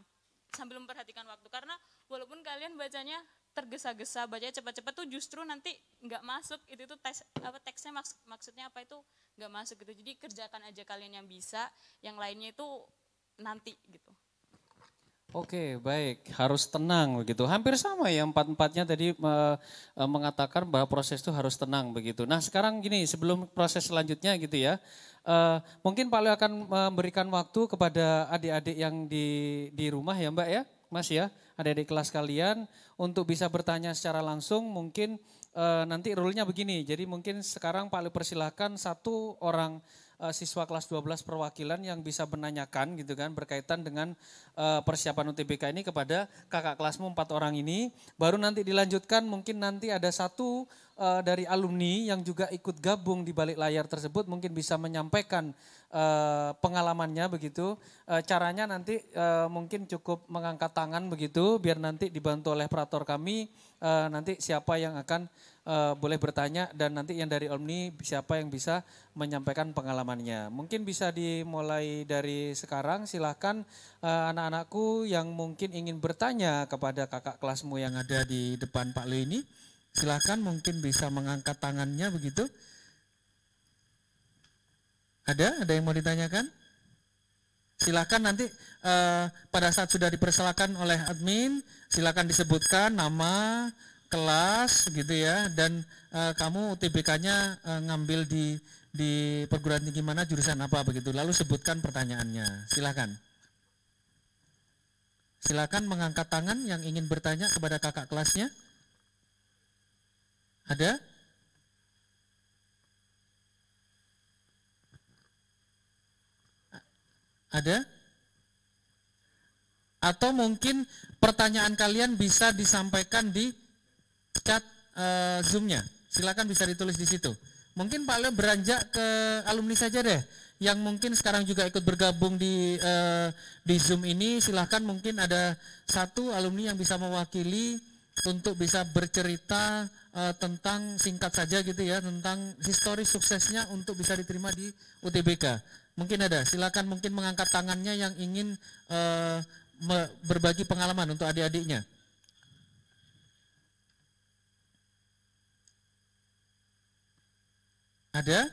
sambil memperhatikan waktu, karena walaupun kalian bacanya tergesa-gesa, bacanya cepat-cepat tuh justru nanti nggak masuk, itu tuh teksnya maksudnya apa itu nggak masuk gitu. Jadi kerjakan aja kalian yang bisa, yang lainnya itu nanti gitu. Oke, baik, harus tenang begitu. Hampir sama ya, empat-empatnya tadi mengatakan bahwa proses itu harus tenang begitu. Nah, sekarang gini, sebelum proses selanjutnya gitu ya, mungkin Pak Leo akan memberikan waktu kepada adik-adik yang di rumah ya Mbak ya, Mas ya, adik-adik kelas kalian untuk bisa bertanya secara langsung. Mungkin nanti rule-nya begini, jadi mungkin sekarang Pak Leo persilahkan 1 orang siswa kelas 12 perwakilan yang bisa menanyakan gitu kan berkaitan dengan persiapan UTBK ini kepada kakak kelasmu 4 orang ini. Baru nanti dilanjutkan, mungkin nanti ada 1 dari alumni yang juga ikut gabung di balik layar tersebut, mungkin bisa menyampaikan pengalamannya begitu. Caranya nanti mungkin cukup mengangkat tangan begitu, biar nanti dibantu oleh operator kami, nanti siapa yang akan boleh bertanya, dan nanti yang dari alumni siapa yang bisa menyampaikan pengalamannya. Mungkin bisa dimulai dari sekarang, silahkan anak-anakku yang mungkin ingin bertanya kepada kakak kelasmu yang ada di depan Pak Leo ini, silahkan mungkin bisa mengangkat tangannya begitu. Ada yang mau ditanyakan? Silakan nanti pada saat sudah dipersilakan oleh admin, silakan disebutkan nama, kelas gitu ya, dan kamu UTBK-nya ngambil di perguruan tinggi mana, jurusan apa begitu. Lalu sebutkan pertanyaannya. Silakan. Silakan mengangkat tangan yang ingin bertanya kepada kakak kelasnya. Ada? Ada? Atau mungkin pertanyaan kalian bisa disampaikan di chat Zoom-nya. Silakan bisa ditulis di situ. Mungkin Pak Leo beranjak ke alumni saja deh, yang mungkin sekarang juga ikut bergabung di Zoom ini. Silahkan, mungkin ada 1 alumni yang bisa mewakili untuk bisa bercerita tentang, singkat saja gitu ya, tentang histori suksesnya untuk bisa diterima di UTBK. Mungkin ada, silakan mungkin mengangkat tangannya yang ingin berbagi pengalaman untuk adik-adiknya. Ada?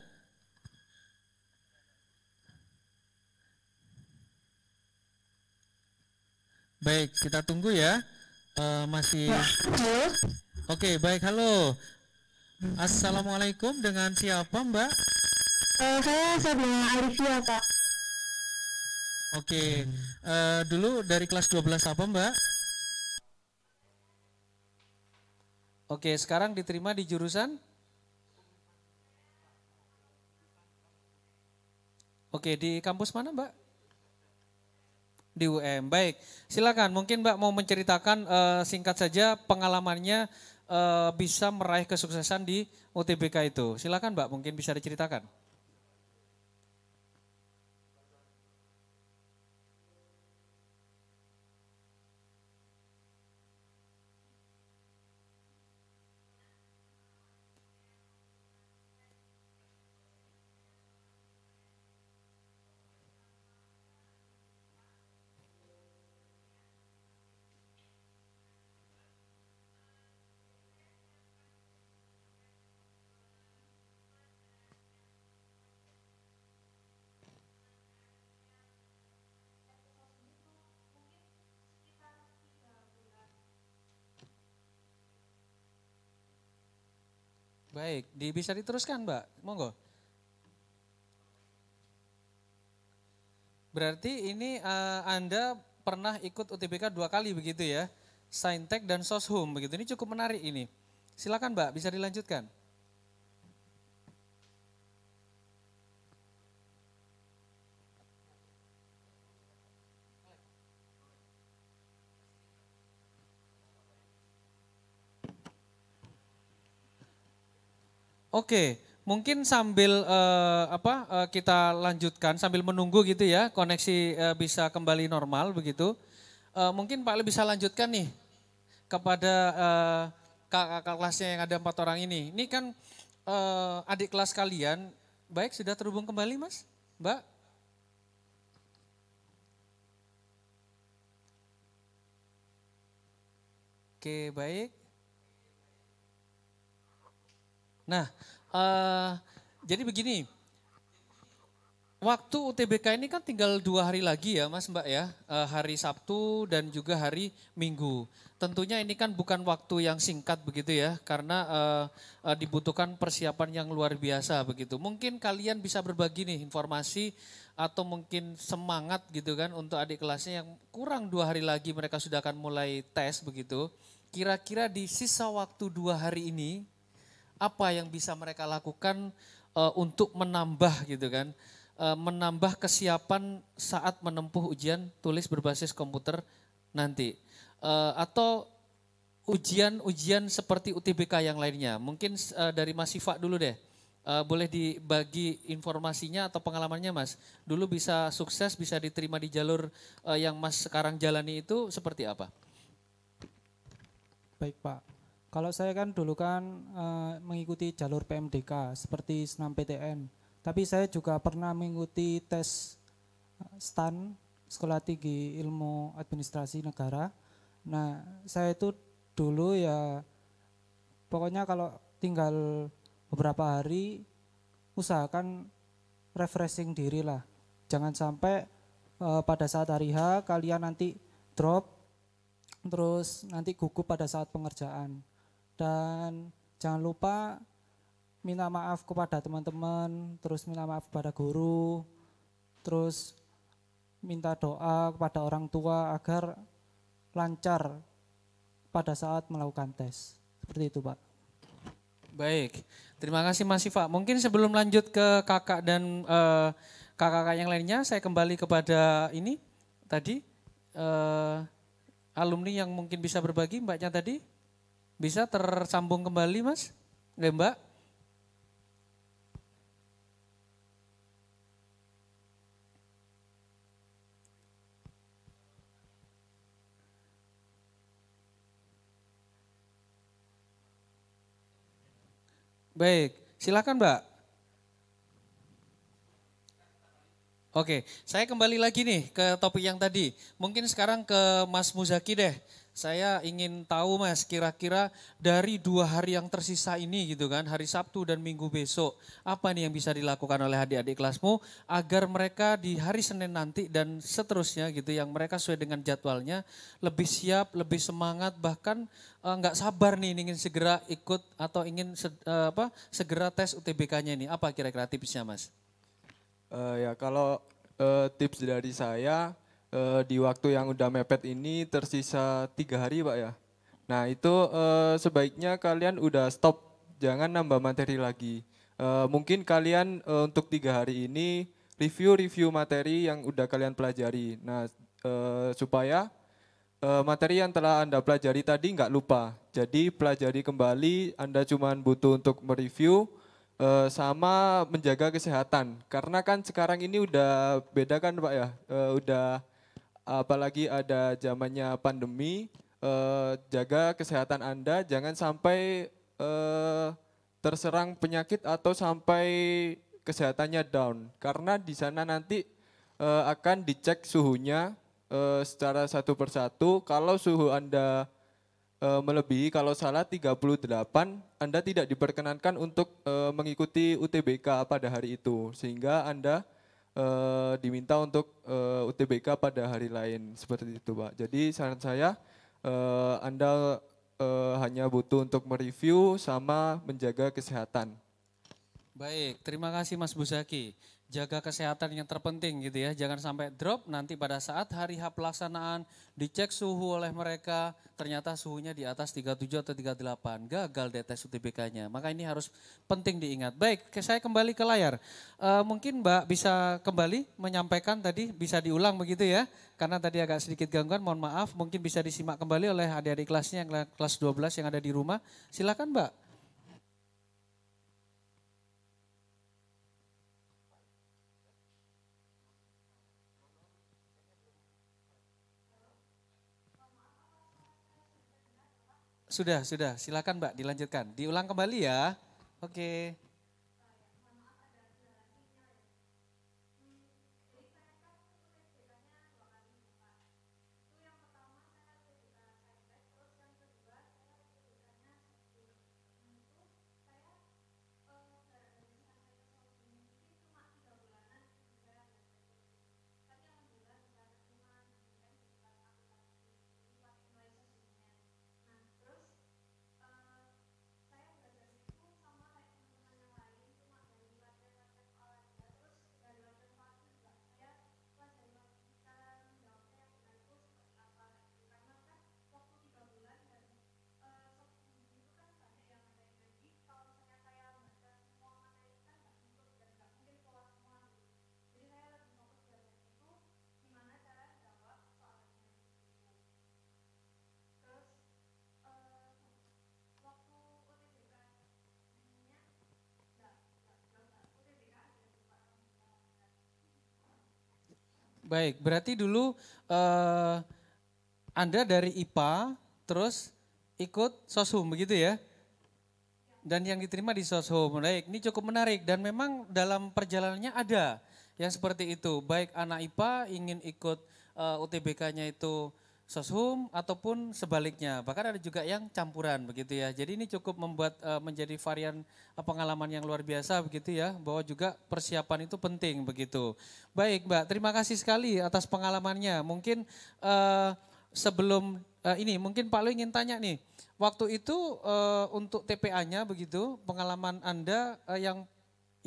Baik, kita tunggu ya. Masih. Oke, baik. Halo. Assalamualaikum, dengan siapa Mbak? Saya Sabrina Alivia, Pak. Oke, dulu dari kelas 12 apa Mbak? Oke, sekarang diterima di jurusan? Oke, di kampus mana Mbak? Di UM, baik. Silakan, mungkin Mbak mau menceritakan singkat saja pengalamannya bisa meraih kesuksesan di UTBK itu. Silakan Mbak, mungkin bisa diceritakan. Baik, bisa diteruskan Mbak, monggo. Berarti ini Anda pernah ikut UTBK 2 kali begitu ya, Saintek dan Soshum begitu, ini cukup menarik ini. Silakan Mbak, bisa dilanjutkan. Oke, mungkin sambil kita lanjutkan sambil menunggu gitu ya, koneksi bisa kembali normal begitu. Mungkin Pak Le bisa lanjutkan nih kepada kakak kelasnya yang ada 4 orang ini. Ini kan adik kelas kalian, baik sudah terhubung kembali Mas, Mbak? Oke, baik. Nah, jadi begini, waktu UTBK ini kan tinggal 2 hari lagi ya Mas Mbak ya, hari Sabtu dan juga hari Minggu. Tentunya ini kan bukan waktu yang singkat begitu ya, karena dibutuhkan persiapan yang luar biasa begitu. Mungkin kalian bisa berbagi nih informasi atau mungkin semangat gitu kan untuk adik kelasnya yang kurang 2 hari lagi mereka sudah akan mulai tes begitu. Kira-kira di sisa waktu 2 hari ini, apa yang bisa mereka lakukan untuk menambah gitu kan, menambah kesiapan saat menempuh ujian tulis berbasis komputer nanti, atau ujian-ujian seperti UTBK yang lainnya. Mungkin dari Mas Siva dulu deh, boleh dibagi informasinya atau pengalamannya Mas. Dulu bisa sukses, bisa diterima di jalur yang Mas sekarang jalani itu seperti apa? Baik Pak. Kalau saya kan dulu kan mengikuti jalur PMDK seperti senam PTN. Tapi saya juga pernah mengikuti tes STAN, Sekolah Tinggi Ilmu Administrasi Negara. Nah, saya itu dulu ya pokoknya kalau tinggal beberapa hari usahakan refreshing diri lah. Jangan sampai pada saat hari H kalian nanti drop, terus nanti gugup pada saat pengerjaan. Dan jangan lupa minta maaf kepada teman-teman, terus minta maaf kepada guru, terus minta doa kepada orang tua agar lancar pada saat melakukan tes. Seperti itu Pak. Baik, terima kasih Mas Siva. Mungkin sebelum lanjut ke kakak dan kakak-kakak yang lainnya, saya kembali kepada ini tadi, alumni yang mungkin bisa berbagi, mbaknya tadi. Bisa tersambung kembali Mas? Nggak Mbak? Baik, silakan Mbak. Oke, saya kembali lagi nih ke topik yang tadi. Mungkin sekarang ke Mas Muzaki deh. Saya ingin tahu Mas, kira-kira dari 2 hari yang tersisa ini gitu kan, hari Sabtu dan Minggu besok, apa nih yang bisa dilakukan oleh adik-adik kelasmu agar mereka di hari Senin nanti dan seterusnya gitu, yang mereka sesuai dengan jadwalnya, lebih siap, lebih semangat, bahkan nggak sabar nih ingin segera ikut atau ingin segera tes UTBK-nya ini. Apa kira-kira tipsnya Mas? Ya kalau tips dari saya, di waktu yang udah mepet ini tersisa 3 hari Pak ya. Nah itu sebaiknya kalian udah stop, jangan nambah materi lagi. Mungkin kalian untuk 3 hari ini review materi yang udah kalian pelajari. Nah supaya materi yang telah Anda pelajari tadi nggak lupa. Jadi pelajari kembali, Anda cuma butuh untuk mereview sama menjaga kesehatan. Karena kan sekarang ini udah beda kan Pak ya, udah apalagi ada zamannya pandemi, jaga kesehatan Anda, jangan sampai terserang penyakit atau sampai kesehatannya down. Karena di sana nanti akan dicek suhunya secara satu persatu. Kalau suhu Anda melebihi, kalau salah 38, Anda tidak diperkenankan untuk mengikuti UTBK pada hari itu. Sehingga Anda diminta untuk UTBK pada hari lain, seperti itu Pak. Jadi saran saya Anda hanya butuh untuk mereview sama menjaga kesehatan. Baik, terima kasih Mas Busaki. Jaga kesehatan yang terpenting gitu ya, jangan sampai drop nanti pada saat hari H pelaksanaan dicek suhu oleh mereka, ternyata suhunya di atas 37 atau 38, gagal deh tes UTBK-nya. Maka ini harus penting diingat. Baik, saya kembali ke layar. Mungkin Mbak bisa kembali menyampaikan tadi, bisa diulang begitu ya, karena tadi agak sedikit gangguan, mohon maaf. Mungkin bisa disimak kembali oleh adik-adik kelasnya yang kelas 12 yang ada di rumah. Silakan Mbak. Sudah, silakan Mbak dilanjutkan. Diulang kembali ya. Oke. Baik, berarti dulu Anda dari IPA terus ikut Soshum begitu ya? Dan yang diterima di Soshum. Baik, ini cukup menarik dan memang dalam perjalanannya ada yang seperti itu. Baik anak IPA ingin ikut UTBK-nya itu Soshum ataupun sebaliknya. Bahkan ada juga yang campuran begitu ya. Jadi ini cukup membuat menjadi varian pengalaman yang luar biasa begitu ya. Bahwa juga persiapan itu penting begitu. Baik Mbak, terima kasih sekali atas pengalamannya. Mungkin sebelum ini mungkin Pak Lu ingin tanya nih. Waktu itu untuk TPA-nya begitu, pengalaman Anda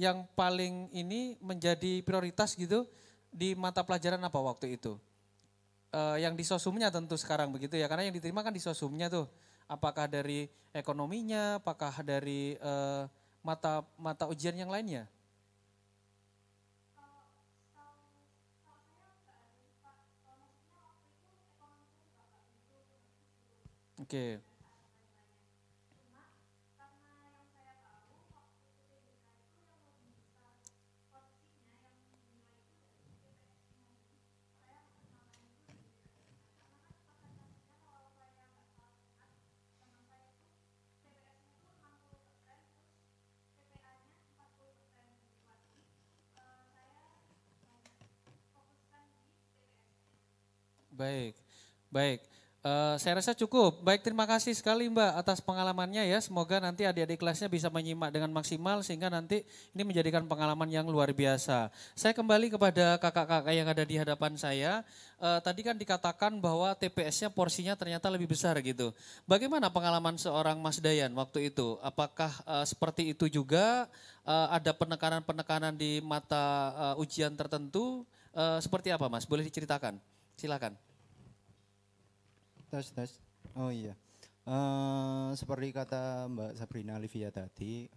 yang paling ini menjadi prioritas gitu di mata pelajaran apa waktu itu? Yang di sosumnya tentu sekarang begitu ya, karena yang diterima kan di sosumnya tuh. Apakah dari ekonominya, apakah dari mata ujian yang lainnya? Oke. Baik, baik. Saya rasa cukup. Baik, terima kasih sekali Mbak atas pengalamannya ya. Semoga nanti adik-adik kelasnya bisa menyimak dengan maksimal sehingga nanti ini menjadikan pengalaman yang luar biasa. Saya kembali kepada kakak-kakak yang ada di hadapan saya. Tadi kan dikatakan bahwa TPS-nya porsinya ternyata lebih besar gitu. Bagaimana pengalaman seorang Mas Dayan waktu itu? Apakah seperti itu juga? Ada penekanan-penekanan di mata ujian tertentu? Seperti apa Mas? Boleh diceritakan? Silakan. Tes. Oh iya. Seperti kata Mbak Sabrina Olivia tadi,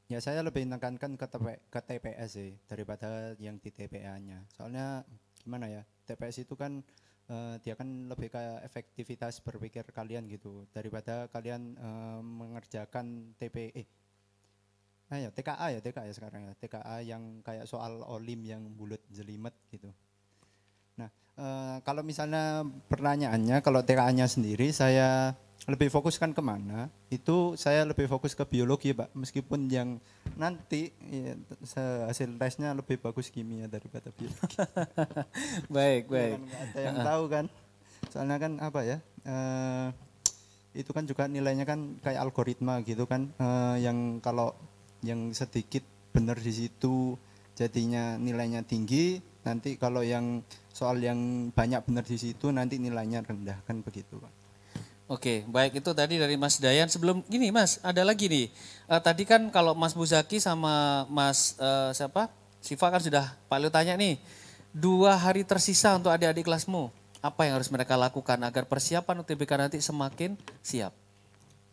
ya saya lebih menekankan ke TPS sih daripada yang di TPA-nya. Soalnya gimana ya, TPS itu kan dia kan lebih ke efektivitas berpikir kalian gitu daripada kalian mengerjakan TKA ya sekarang ya. TKA yang kayak soal olim yang bulat jelimet gitu. Nah, kalau misalnya pertanyaannya, kalau TKA-nya sendiri saya lebih fokuskan kemana? Itu saya lebih fokus ke biologi Pak, meskipun yang nanti ya, hasil tesnya lebih bagus kimia daripada biologi. Baik. Nggak ada yang tahu kan, soalnya kan apa ya, itu kan juga nilainya kan kayak algoritma gitu kan, yang kalau yang sedikit benar di situ jadinya nilainya tinggi, nanti kalau yang soal yang banyak benar di situ nanti nilainya rendah, kan begitu Pak. Oke, baik, itu tadi dari Mas Dayan. Sebelum gini Mas, ada lagi nih. Tadi kan kalau Mas Muzaki sama Mas Siva kan sudah Pak Leo tanya nih. 2 hari tersisa untuk adik-adik kelasmu. Apa yang harus mereka lakukan agar persiapan UTBK nanti semakin siap?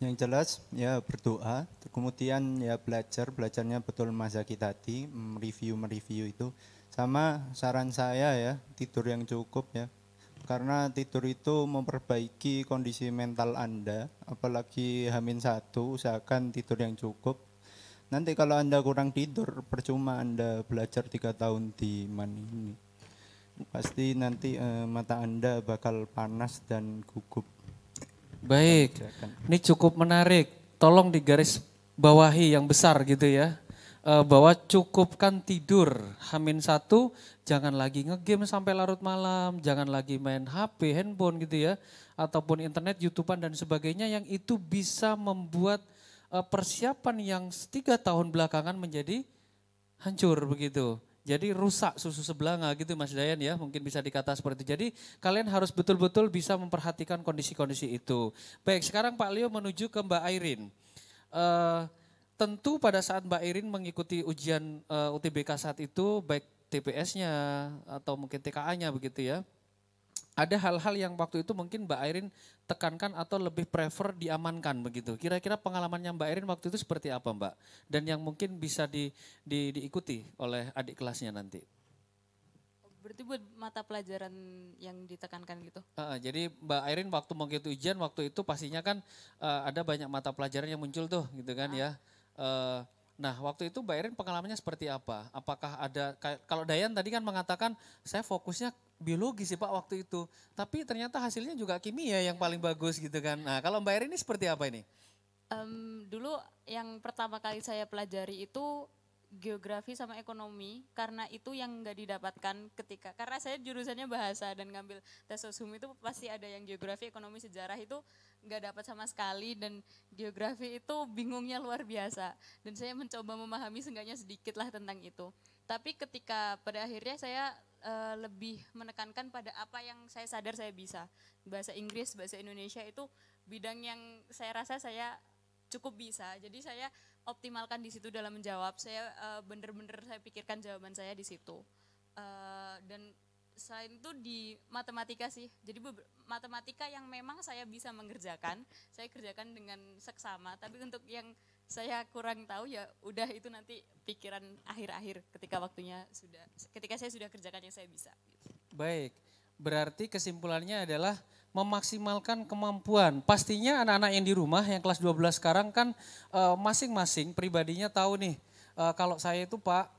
Yang jelas ya berdoa, kemudian ya belajarnya betul Mas Zaki tadi, mereview itu. Sama saran saya ya, tidur yang cukup ya. Karena tidur itu memperbaiki kondisi mental Anda, apalagi H-1, usahakan tidur yang cukup. Nanti kalau Anda kurang tidur, percuma Anda belajar 3 tahun di MAN ini. Pasti nanti mata Anda bakal panas dan gugup. Baik, ini cukup menarik. Tolong digaris bawahi yang besar gitu ya. Bahwa cukupkan tidur, H-1, jangan lagi ngegame sampai larut malam, jangan lagi main HP, handphone gitu ya, ataupun internet, YouTubean dan sebagainya yang itu bisa membuat persiapan yang 3 tahun belakangan menjadi hancur begitu. Jadi rusak susu sebelanga gitu Mas Dayan ya, mungkin bisa dikata seperti itu. Jadi kalian harus betul-betul bisa memperhatikan kondisi-kondisi itu. Baik, sekarang Pak Leo menuju ke Mbak Airin. Tentu pada saat Mbak Irin mengikuti ujian UTBK saat itu, baik TPS-nya atau mungkin TKA-nya begitu ya, ada hal-hal yang waktu itu mungkin Mbak Irin tekankan atau lebih prefer diamankan begitu. Kira-kira pengalamannya Mbak Irin waktu itu seperti apa Mbak? Dan yang mungkin bisa diikuti oleh adik kelasnya nanti. Berarti buat mata pelajaran yang ditekankan gitu? Jadi Mbak Irin waktu mengikuti ujian waktu itu pastinya kan ada banyak mata pelajaran yang muncul tuh gitu kan ya. Nah waktu itu Mbak Irin pengalamannya seperti apa? Apakah ada, kalau Dayan tadi kan mengatakan saya fokusnya biologi sih Pak waktu itu. Tapi ternyata hasilnya juga kimia yang paling bagus gitu kan. Nah kalau Mbak Irin ini seperti apa ini? Dulu yang pertama kali saya pelajari itu geografi sama ekonomi, karena itu yang nggak didapatkan karena saya jurusannya bahasa dan ngambil tes sosum itu pasti ada yang geografi, ekonomi, sejarah itu nggak dapat sama sekali, dan geografi itu bingungnya luar biasa dan saya mencoba memahami seenggaknya sedikit lah tentang itu. Tapi ketika pada akhirnya saya lebih menekankan pada apa yang saya sadar saya bisa. Bahasa Inggris, bahasa Indonesia itu bidang yang saya rasa saya cukup bisa, jadi saya optimalkan di situ dalam menjawab. Saya bener-bener saya pikirkan jawaban saya di situ. Dan selain itu di matematika sih, jadi matematika yang memang saya bisa mengerjakan, saya kerjakan dengan seksama. Tapi untuk yang saya kurang tahu ya udah itu nanti pikiran akhir-akhir ketika saya sudah kerjakan yang saya bisa. Baik, berarti kesimpulannya adalah memaksimalkan kemampuan. Pastinya anak-anak yang di rumah yang kelas 12 sekarang kan masing-masing pribadinya tahu nih, kalau saya itu Pak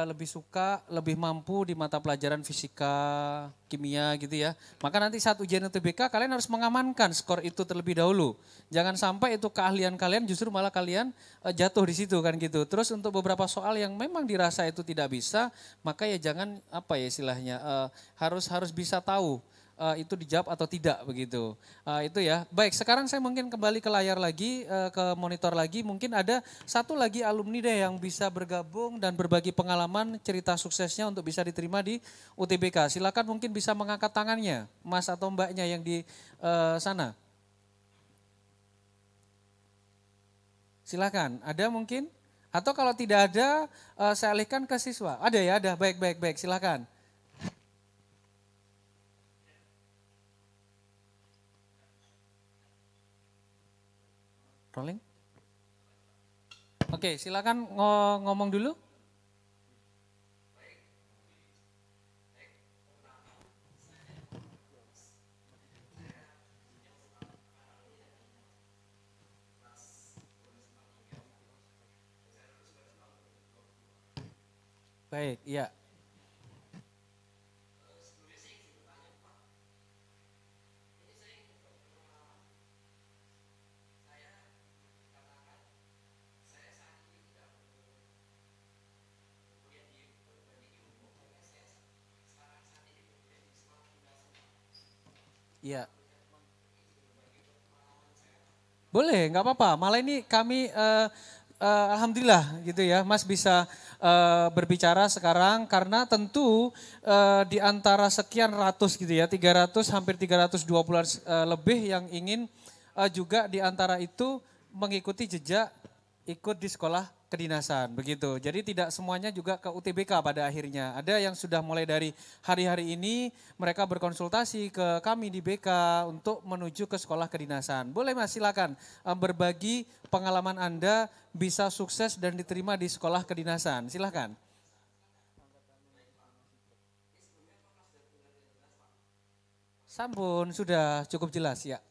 lebih suka, lebih mampu di mata pelajaran fisika, kimia gitu ya. Maka nanti saat ujian UTBK kalian harus mengamankan skor itu terlebih dahulu. Jangan sampai itu keahlian kalian justru malah kalian jatuh di situ kan gitu. Terus untuk beberapa soal yang memang dirasa itu tidak bisa, maka ya jangan apa ya istilahnya, harus bisa tahu itu dijawab atau tidak begitu. Itu ya. Baik, sekarang saya mungkin kembali ke layar lagi, ke monitor lagi. Mungkin ada satu lagi alumni deh yang bisa bergabung dan berbagi pengalaman cerita suksesnya untuk bisa diterima di UTBK. Silakan mungkin bisa mengangkat tangannya, Mas atau Mbaknya yang di sana. Silakan, ada mungkin? Atau kalau tidak ada, saya alihkan ke siswa. Ada ya, ada. Baik, silakan. Rolling. Oke, silakan ngomong dulu. Baik, iya. Iya. Boleh, nggak apa-apa. Malah ini kami alhamdulillah gitu ya, Mas bisa berbicara sekarang karena tentu di antara sekian ratus gitu ya, 300 hampir 320 lebih yang ingin juga di antara itu mengikuti jejak ikut di sekolah kedinasan begitu. Jadi tidak semuanya juga ke UTBK pada akhirnya. Ada yang sudah mulai dari hari-hari ini mereka berkonsultasi ke kami di BK untuk menuju ke sekolah kedinasan. Boleh Mas, silakan berbagi pengalaman Anda bisa sukses dan diterima di sekolah kedinasan. Silakan. Sampun, sudah cukup jelas ya.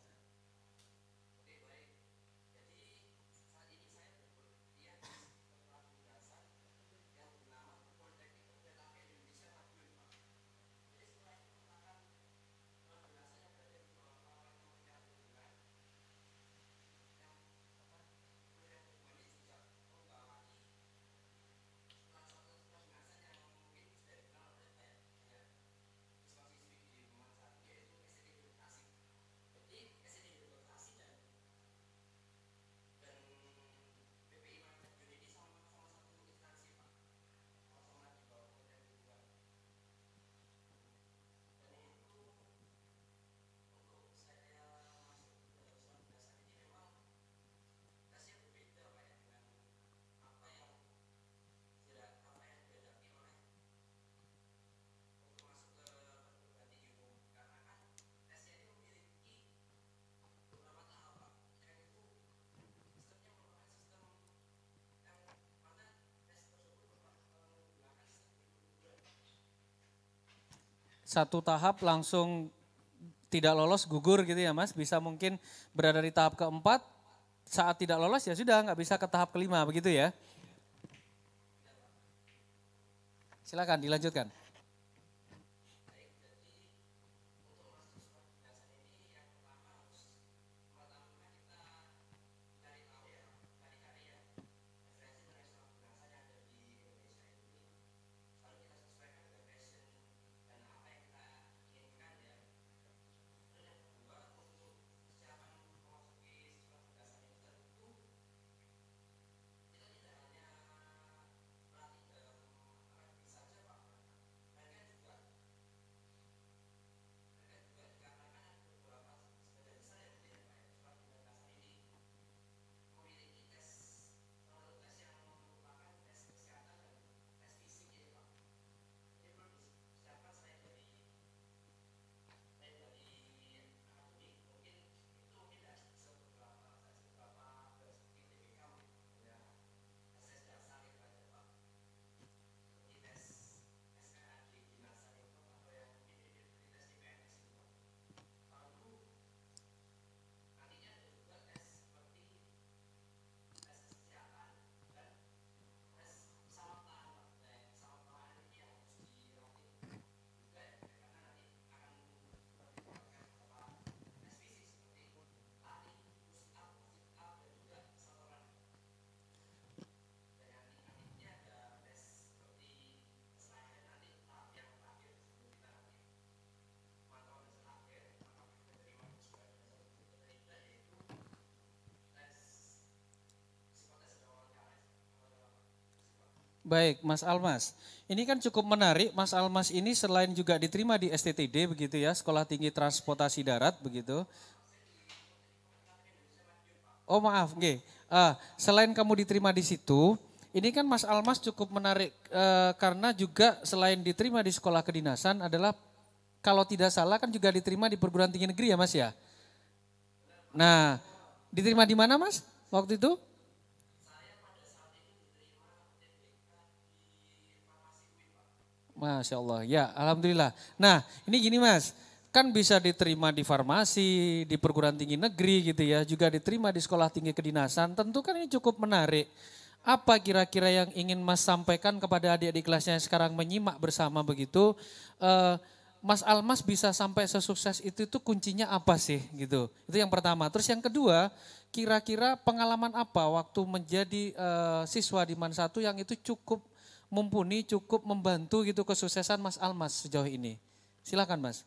Satu tahap langsung tidak lolos gugur gitu ya Mas, bisa mungkin berada di tahap keempat, saat tidak lolos ya sudah nggak bisa ke tahap kelima begitu ya. Silakan dilanjutkan. Baik, Mas Almas. Ini kan cukup menarik. Mas Almas ini selain juga diterima di STTD begitu ya, Sekolah Tinggi Transportasi Darat begitu. Oh maaf, nggih. Selain kamu diterima di situ, ini kan Mas Almas cukup menarik karena juga selain diterima di sekolah kedinasan adalah kalau tidak salah kan juga diterima di perguruan tinggi negeri ya Mas ya. Nah, diterima di mana Mas waktu itu? Masya Allah, ya Alhamdulillah. Nah ini gini Mas, kan bisa diterima di farmasi, di perguruan tinggi negeri gitu ya, juga diterima di sekolah tinggi kedinasan, tentu kan ini cukup menarik. Apa kira-kira yang ingin Mas sampaikan kepada adik-adik kelasnya yang sekarang menyimak bersama begitu, Mas Almas bisa sampai sesukses itu tuh kuncinya apa sih gitu, itu yang pertama. Terus yang kedua, kira-kira pengalaman apa waktu menjadi siswa di MAN 1 yang itu cukup mumpuni, cukup membantu gitu kesuksesan Mas Almas sejauh ini. Silakan Mas.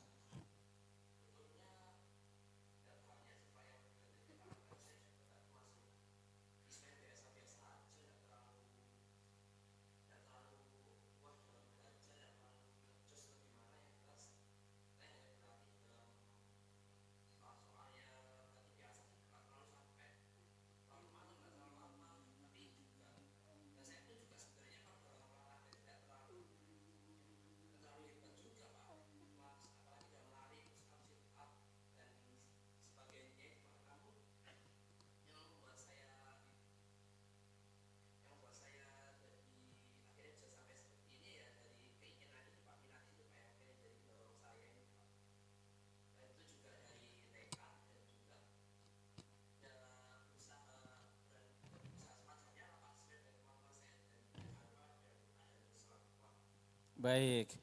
Baik,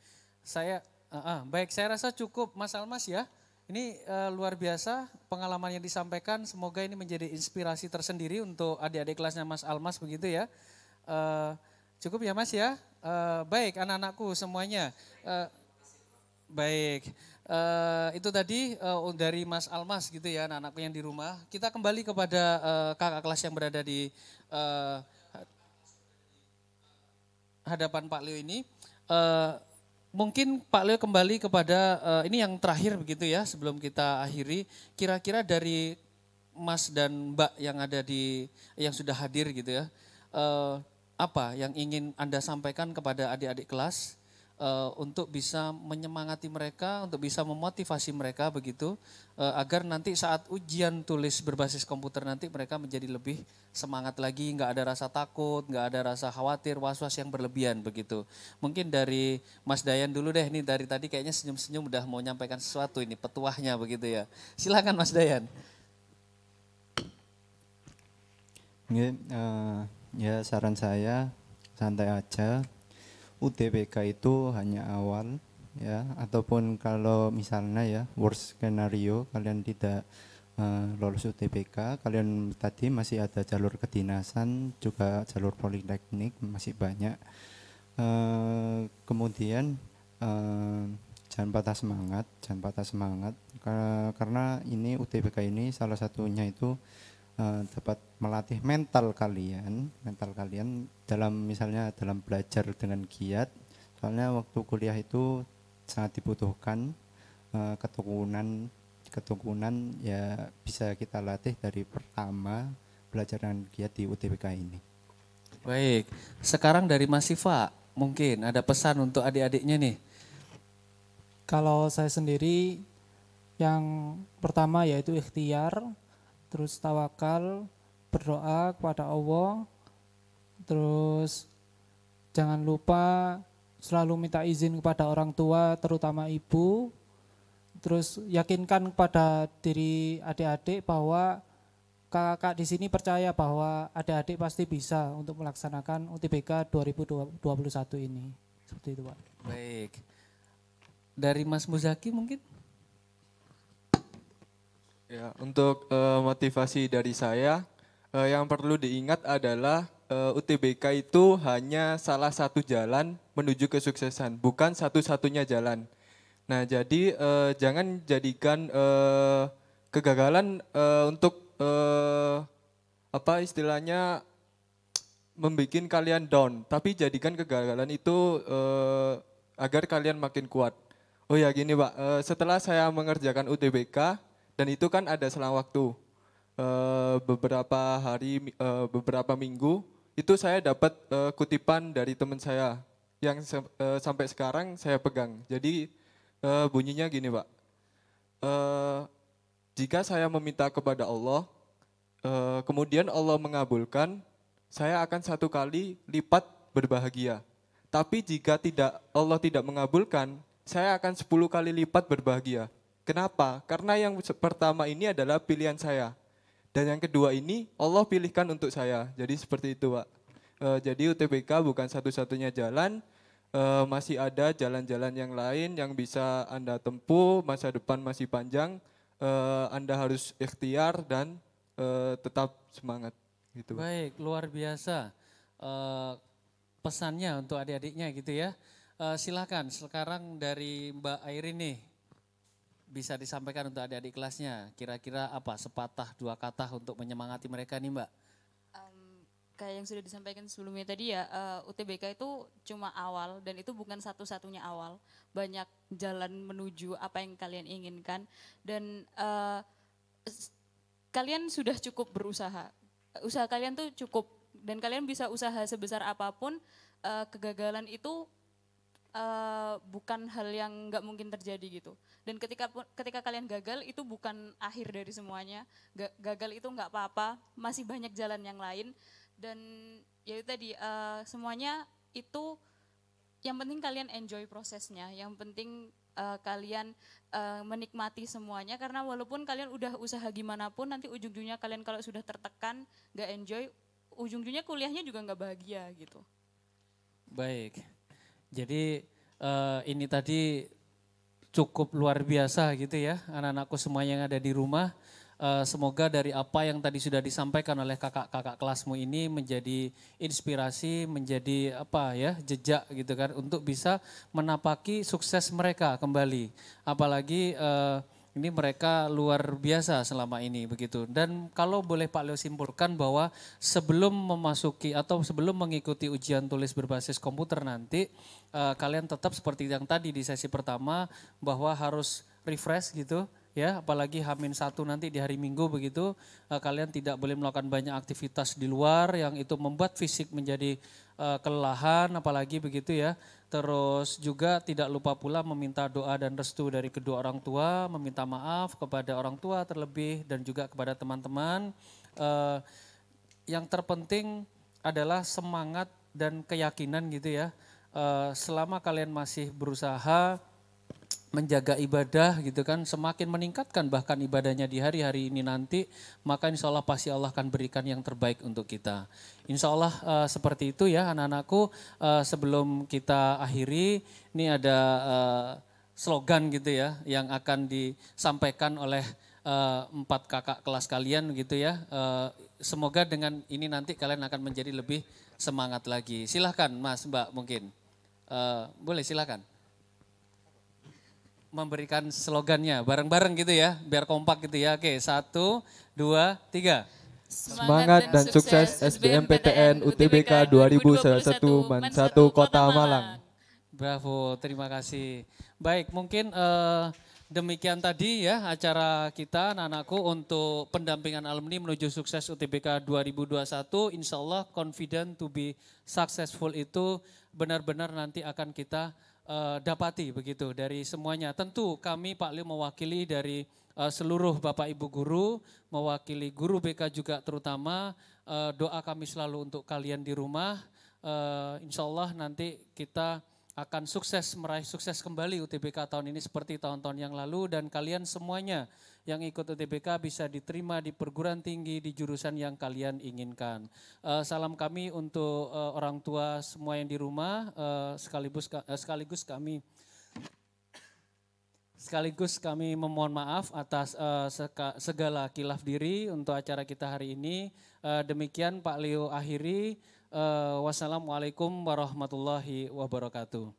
saya rasa cukup Mas Almas ya. Ini luar biasa pengalaman yang disampaikan. Semoga ini menjadi inspirasi tersendiri untuk adik-adik kelasnya Mas Almas begitu ya. Cukup ya Mas ya. Baik anak-anakku semuanya. Baik, itu tadi dari Mas Almas gitu ya anak-anakku yang di rumah. Kita kembali kepada kakak kelas yang berada di hadapan Pak Leo ini. Mungkin Pak Leo kembali kepada ini yang terakhir begitu ya sebelum kita akhiri. Kira-kira dari Mas dan Mbak yang ada yang sudah hadir gitu ya, apa yang ingin Anda sampaikan kepada adik-adik kelas untuk bisa menyemangati mereka, untuk bisa memotivasi mereka begitu, agar nanti saat ujian tulis berbasis komputer nanti mereka menjadi lebih semangat lagi, nggak ada rasa takut, nggak ada rasa khawatir, was-was yang berlebihan begitu. Mungkin dari Mas Dayan dulu deh, nih dari tadi kayaknya senyum-senyum udah mau nyampaikan sesuatu ini petuahnya begitu ya. Silakan Mas Dayan. Ya saran saya santai aja. UTBK itu hanya awal ya, ataupun kalau misalnya ya worst skenario kalian tidak lolos UTBK, kalian tadi masih ada jalur kedinasan, juga jalur politeknik, masih banyak. Kemudian jangan patah semangat karena ini UTBK ini salah satunya itu dapat melatih mental kalian dalam misalnya dalam belajar dengan giat. Soalnya waktu kuliah itu sangat dibutuhkan ketekunan ya, bisa kita latih dari pertama belajar dengan giat di UTBK ini. Baik, sekarang dari Mas Siva mungkin ada pesan untuk adik-adiknya nih. Kalau saya sendiri yang pertama yaitu ikhtiar, terus tawakal, berdoa kepada Allah, terus jangan lupa selalu minta izin kepada orang tua, terutama ibu, terus yakinkan kepada diri adik-adik bahwa kakak di sini percaya bahwa adik-adik pasti bisa untuk melaksanakan UTBK 2021 ini. Seperti itu Pak. Baik, dari Mas Muzaki mungkin? Ya, untuk motivasi dari saya, yang perlu diingat adalah UTBK itu hanya salah satu jalan menuju kesuksesan, bukan satu-satunya jalan. Nah, jadi jangan jadikan kegagalan untuk apa istilahnya membuat kalian down, tapi jadikan kegagalan itu agar kalian makin kuat. Oh ya gini Pak, setelah saya mengerjakan UTBK, dan itu kan ada selang waktu, beberapa hari, beberapa minggu, itu saya dapat kutipan dari teman saya, yang sampai sekarang saya pegang. Jadi bunyinya gini Pak, jika saya meminta kepada Allah, kemudian Allah mengabulkan, saya akan 1 kali lipat berbahagia. Tapi jika Allah tidak mengabulkan, saya akan 10 kali lipat berbahagia. Kenapa? Karena yang pertama ini adalah pilihan saya. Dan yang kedua ini Allah pilihkan untuk saya. Jadi seperti itu Pak. Jadi UTBK bukan satu-satunya jalan, masih ada jalan-jalan yang lain yang bisa Anda tempuh, masa depan masih panjang, Anda harus ikhtiar dan tetap semangat. Gitu. Baik, luar biasa pesannya untuk adik-adiknya gitu ya. Silakan sekarang dari Mbak Airin nih, bisa disampaikan untuk adik-adik kelasnya. Kira-kira apa sepatah 2 kata untuk menyemangati mereka nih Mbak? Kayak yang sudah disampaikan sebelumnya tadi ya, UTBK itu cuma awal dan itu bukan satu-satunya awal. Banyak jalan menuju apa yang kalian inginkan dan kalian sudah cukup berusaha. Usaha kalian tuh cukup dan kalian bisa usaha sebesar apapun, kegagalan itu bukan hal yang nggak mungkin terjadi gitu. Dan ketika kalian gagal itu bukan akhir dari semuanya. Gagal itu nggak apa-apa, masih banyak jalan yang lain. Dan ya itu tadi semuanya itu yang penting kalian enjoy prosesnya, yang penting kalian menikmati semuanya, karena walaupun kalian udah usaha gimana pun nanti ujung-ujungnya kalian kalau sudah tertekan, nggak enjoy, ujung-ujungnya kuliahnya juga nggak bahagia gitu. Baik, jadi ini tadi cukup luar biasa gitu ya anak-anakku semua yang ada di rumah. Semoga dari apa yang tadi sudah disampaikan oleh kakak-kakak kelasmu ini menjadi inspirasi, menjadi apa ya, jejak gitu kan untuk bisa menapaki sukses mereka kembali. Apalagi ini mereka luar biasa selama ini begitu. Dan kalau boleh Pak Leo simpulkan bahwa sebelum memasuki atau sebelum mengikuti ujian tulis berbasis komputer nanti, kalian tetap seperti yang tadi di sesi pertama bahwa harus refresh gitu. Ya, apalagi H-1 nanti di hari Minggu begitu, kalian tidak boleh melakukan banyak aktivitas di luar yang itu membuat fisik menjadi kelelahan, apalagi begitu ya. Terus juga tidak lupa pula meminta doa dan restu dari kedua orang tua, meminta maaf kepada orang tua terlebih dan juga kepada teman-teman. Yang terpenting adalah semangat dan keyakinan gitu ya. Selama kalian masih berusaha menjaga ibadah gitu kan, semakin meningkatkan bahkan ibadahnya di hari-hari ini nanti, maka insya Allah pasti Allah akan berikan yang terbaik untuk kita. Insya Allah seperti itu ya anak-anakku. Sebelum kita akhiri, ini ada slogan gitu ya yang akan disampaikan oleh 4 kakak kelas kalian gitu ya. Semoga dengan ini nanti kalian akan menjadi lebih semangat lagi. Silahkan Mas, Mbak mungkin. Boleh silahkan. Memberikan slogannya bareng-bareng gitu ya, biar kompak gitu ya. Oke, 1, 2, 3. Semangat dan sukses SBMPTN UTBK 2021 Man 1 Kota Malang. Bravo, terima kasih. Baik, mungkin demikian tadi ya acara kita anak-anakku untuk pendampingan alumni menuju sukses UTBK 2021. Insya Allah confident to be successful itu benar-benar nanti akan kita dapati begitu dari semuanya. Tentu kami Pak Leo mewakili dari seluruh Bapak Ibu guru, mewakili guru BK juga terutama, doa kami selalu untuk kalian di rumah. Insya Allah nanti kita akan sukses, meraih sukses kembali UTBK tahun ini seperti tahun-tahun yang lalu, dan kalian semuanya yang ikut UTBK bisa diterima di perguruan tinggi di jurusan yang kalian inginkan. Salam kami untuk orang tua semua yang di rumah, sekaligus kami memohon maaf atas segala khilaf diri untuk acara kita hari ini. Demikian Pak Leo akhiri. Wassalamualaikum warahmatullahi wabarakatuh.